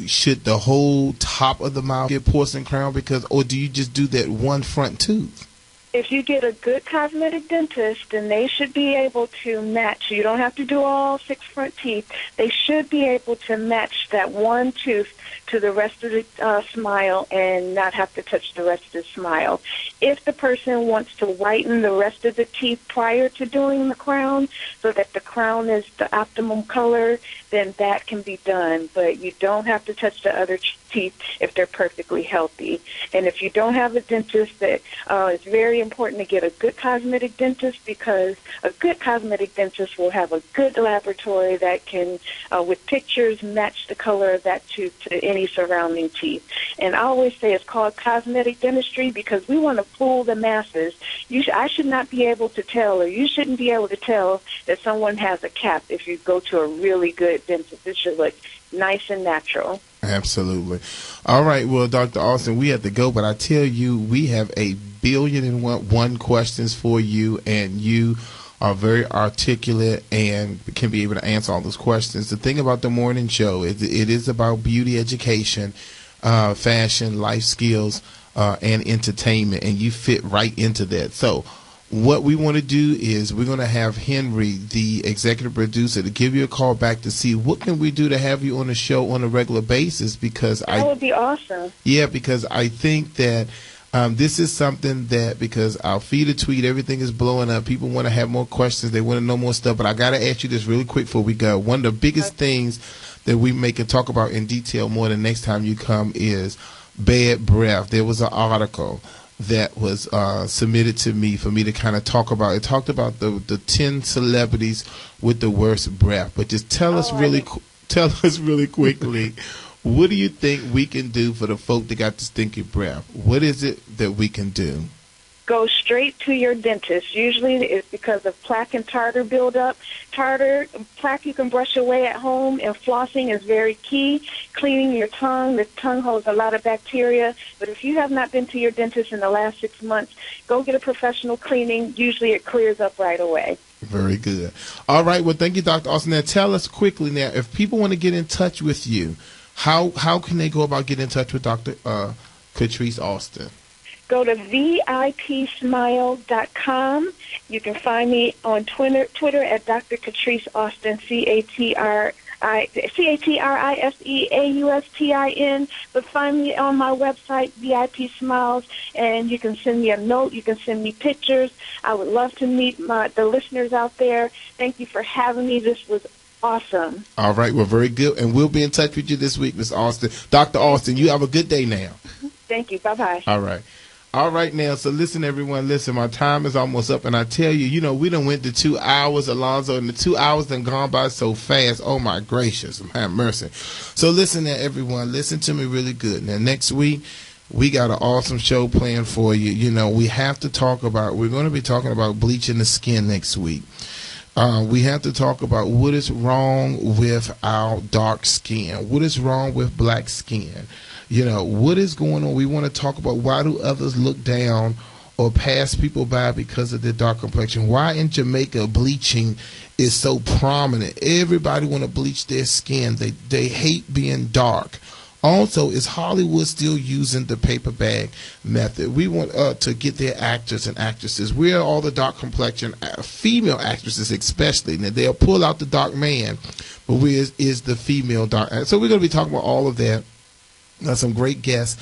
Should the whole top of the mouth get porcelain crown, or do you just do that one front tooth? If you get a good cosmetic dentist, then they should be able to match. You don't have to do all 6 front teeth. They should be able to match that one tooth to the rest of the smile and not have to touch the rest of the smile. If the person wants to whiten the rest of the teeth prior to doing the crown so that the crown is the optimum color, then that can be done. But you don't have to touch the other teeth if they're perfectly healthy. And if you don't have a dentist, it's very important to get a good cosmetic dentist, because a good cosmetic dentist will have a good laboratory that can, with pictures, match the color of that tooth to any surrounding teeth. And I always say it's called cosmetic dentistry because we want to fool the masses. I should not be able to tell, or you shouldn't be able to tell, that someone has a cap if you go to a really good dentist. It should look nice and natural. Absolutely. All right. Well, Dr. Austin, we have to go, but I tell you, we have 1,000,001 questions for you, and you are very articulate and can be able to answer all those questions. The thing about the morning show is it is about beauty education, fashion, life skills, and entertainment, and you fit right into that. So what we want to do is we're going to have Henry, the executive producer, to give you a call back to see what can we do to have you on the show on a regular basis, because that would be awesome. Yeah, because I think that this is something that, because our feed a tweet, everything is blowing up. People want to have more questions. They want to know more stuff. But I got to ask you this really quick before we go. One of the biggest things that we may can talk about in detail more the next time you come is bad breath. There was an article that was submitted to me for me to kind of talk about. It talked about the 10 celebrities with the worst breath. But just tell us really quickly, what do you think we can do for the folk that got the stinky breath? What is it that we can do? Go straight to your dentist. Usually it's because of plaque and tartar buildup. Plaque you can brush away at home, and flossing is very key. Cleaning your tongue. The tongue holds a lot of bacteria. But if you have not been to your dentist in the last 6 months, go get a professional cleaning. Usually it clears up right away. Very good. All right. Well, thank you, Dr. Austin. Now, tell us quickly now, if people want to get in touch with you, how can they go about getting in touch with Dr. Catrice Austin? Go to VIPsmile.com. You can find me on Twitter at Dr. Catrice Austin, CATRISEAUSTIN. But find me on my website, VIP Smiles, and you can send me a note. You can send me pictures. I would love to meet the listeners out there. Thank you for having me. This was awesome. All right, well, very good. And we'll be in touch with you this week, Miss Austin. Dr. Austin, you have a good day now. Thank you. Bye-bye. All right. All right now, so listen, everyone, listen, my time is almost up, and I tell you, you know, we done went to 2 hours, Alonzo, and the 2 hours done gone by so fast. Oh, my gracious, have mercy. So listen now, everyone, listen to me really good. Now, next week, we got an awesome show planned for you. You know, we have to talk about, we're going to be talking about bleaching the skin next week. We have to talk about what is wrong with our dark skin, what is wrong with black skin. You know, what is going on? We want to talk about why do others look down or pass people by because of their dark complexion. Why in Jamaica bleaching is so prominent. Everybody want to bleach their skin. They hate being dark. Also, is Hollywood still using the paper bag method? We want to get their actors and actresses. Where are all the dark complexion female actresses especially? Now, they'll pull out the dark man, but where is the female dark? So we're going to be talking about all of that. Some great guests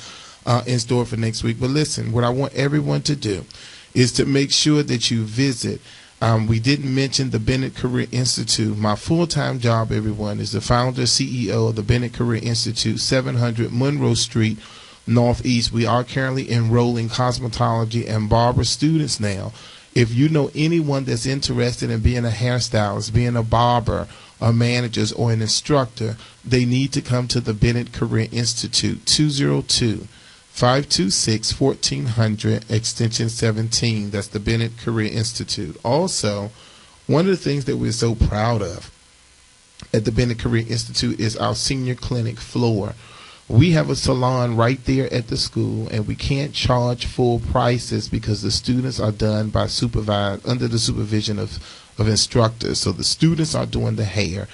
in store for next week. But listen, what I want everyone to do is to make sure that you visit. We didn't mention the Bennett Career Institute. My full-time job, everyone, is the founder, CEO of the Bennett Career Institute, 700 Monroe Street, Northeast. We are currently enrolling cosmetology and barber students now. If you know anyone that's interested in being a hairstylist, being a barber, a manager, or an instructor, they need to come to the Bennett Career Institute, 202-526-1400, extension 17. That's the Bennett Career Institute. Also, one of the things that we're so proud of at the Bennett Career Institute is our senior clinic floor. We have a salon right there at the school, and we can't charge full prices because the students are done by under the supervision of instructors. So the students are doing the hair.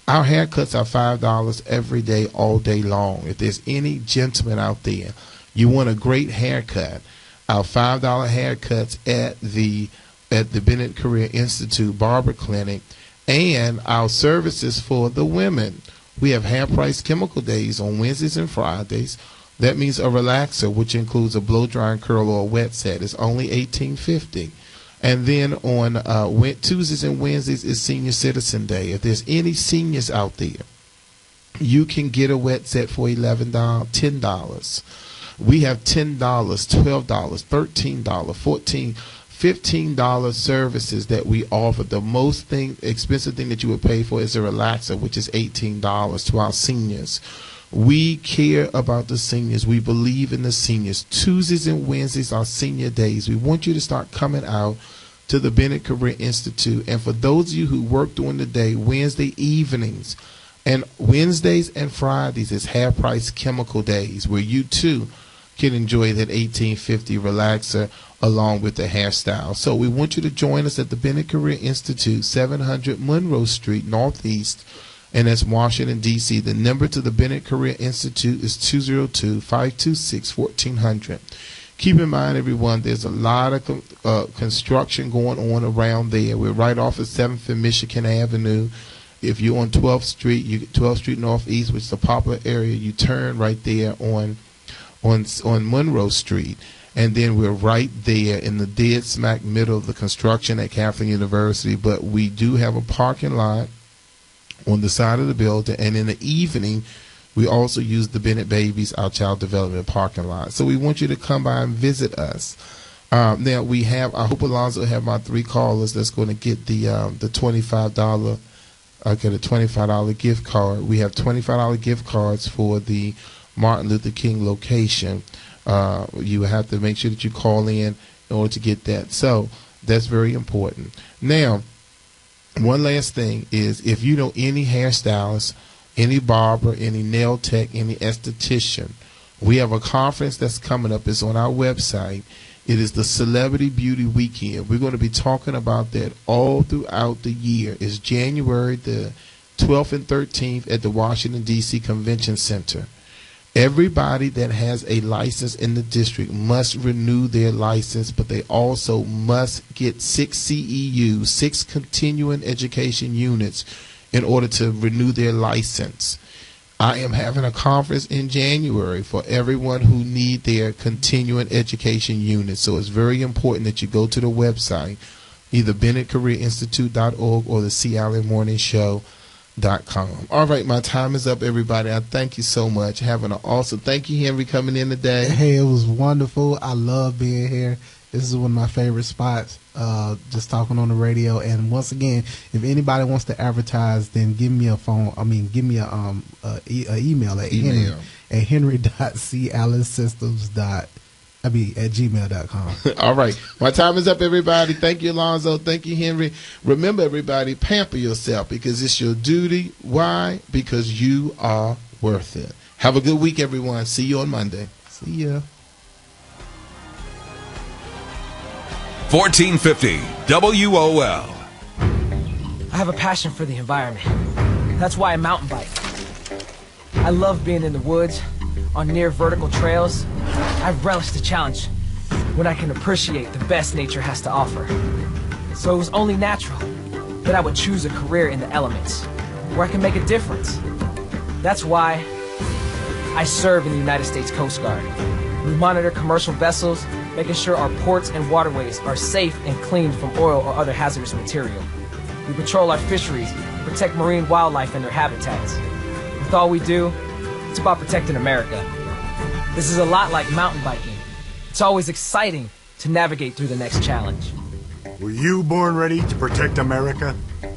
Our haircuts are $5 every day, all day long. If there's any gentleman out there, you want a great haircut, our $5 haircuts at the Bennett Career Institute Barber Clinic, and our services for the women. We have half price chemical days on Wednesdays and Fridays. That means a relaxer, which includes a blow dry and curl or a wet set, is only $18.50. And then on Tuesdays and Wednesdays is Senior Citizen Day. If there's any seniors out there, you can get a wet set for $11, $10. We have $10, $12, $13, $14, $15 services that we offer. The most expensive thing that you would pay for is a relaxer, which is $18 to our seniors. We care about the seniors. We believe in the seniors. Tuesdays and Wednesdays are senior days. We want you to start coming out to the Bennett Career Institute. And for those of you who work during the day, Wednesday evenings and Wednesdays and Fridays is half price chemical days where you too can enjoy that $18.50 relaxer along with the hairstyle. So we want you to join us at the Bennett Career Institute, 700 Monroe Street, Northeast, and that's Washington, D.C. The number to the Bennett Career Institute is 202-526-1400. Keep in mind, everyone, there's a lot of construction going on around there. We're right off of 7th and Michigan Avenue. If you're on 12th Street, 12th Street Northeast, which is a popular area, you turn right there on Monroe Street. And then we're right there in the dead smack middle of the construction at Catholic University. But we do have a parking lot on the side of the building, and in the evening we also use the Bennett Babies, our child development parking lot. So we want you to come by and visit us. Now we have, I hope Alonzo have my 3 callers that's going to get the $25 $25 gift card. We have $25 gift cards for the Martin Luther King location. You have to make sure that you call in order to get that. So that's very important. Now, one last thing is, if you know any hairstylist, any barber, any nail tech, any esthetician, we have a conference that's coming up. It's on our website. It is the Celebrity Beauty Weekend. We're going to be talking about that all throughout the year. It's January the 12th and 13th at the Washington, D.C. Convention Center. Everybody that has a license in the district must renew their license, but they also must get 6 CEUs, 6 continuing education units in order to renew their license. I am having a conference in January for everyone who need their continuing education unit. So it's very important that you go to the website, either BennettCareerInstitute.org or the CallenMorningShow.com. All right, my time is up, everybody. I thank you so much. Having an awesome. Thank you, Henry, coming in today. Hey, it was wonderful. I love being here. This is one of my favorite spots, just talking on the radio. And once again, if anybody wants to advertise, then give me a phone. Give me a email at henry.callensystems@gmail.com. All right. My time is up, everybody. Thank you, Alonzo. Thank you, Henry. Remember, everybody, pamper yourself because it's your duty. Why? Because you are worth it. Have a good week, everyone. See you on Monday. See ya. 1450 WOL. I have a passion for the environment. That's why I mountain bike. I love being in the woods, on near vertical trails. I relish the challenge when I can appreciate the best nature has to offer. So it was only natural that I would choose a career in the elements, where I can make a difference. That's why I serve in the United States Coast Guard. We monitor commercial vessels, making sure our ports and waterways are safe and clean from oil or other hazardous material. We patrol our fisheries, protect marine wildlife and their habitats. With all we do, it's about protecting America. This is a lot like mountain biking. It's always exciting to navigate through the next challenge. Were you born ready to protect America,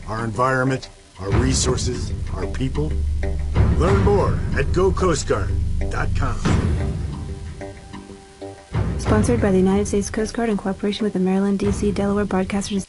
our environment, our resources, our people? Learn more at GoCoastGuard.com. Sponsored by the United States Coast Guard in cooperation with the Maryland, D.C., Delaware Broadcasters.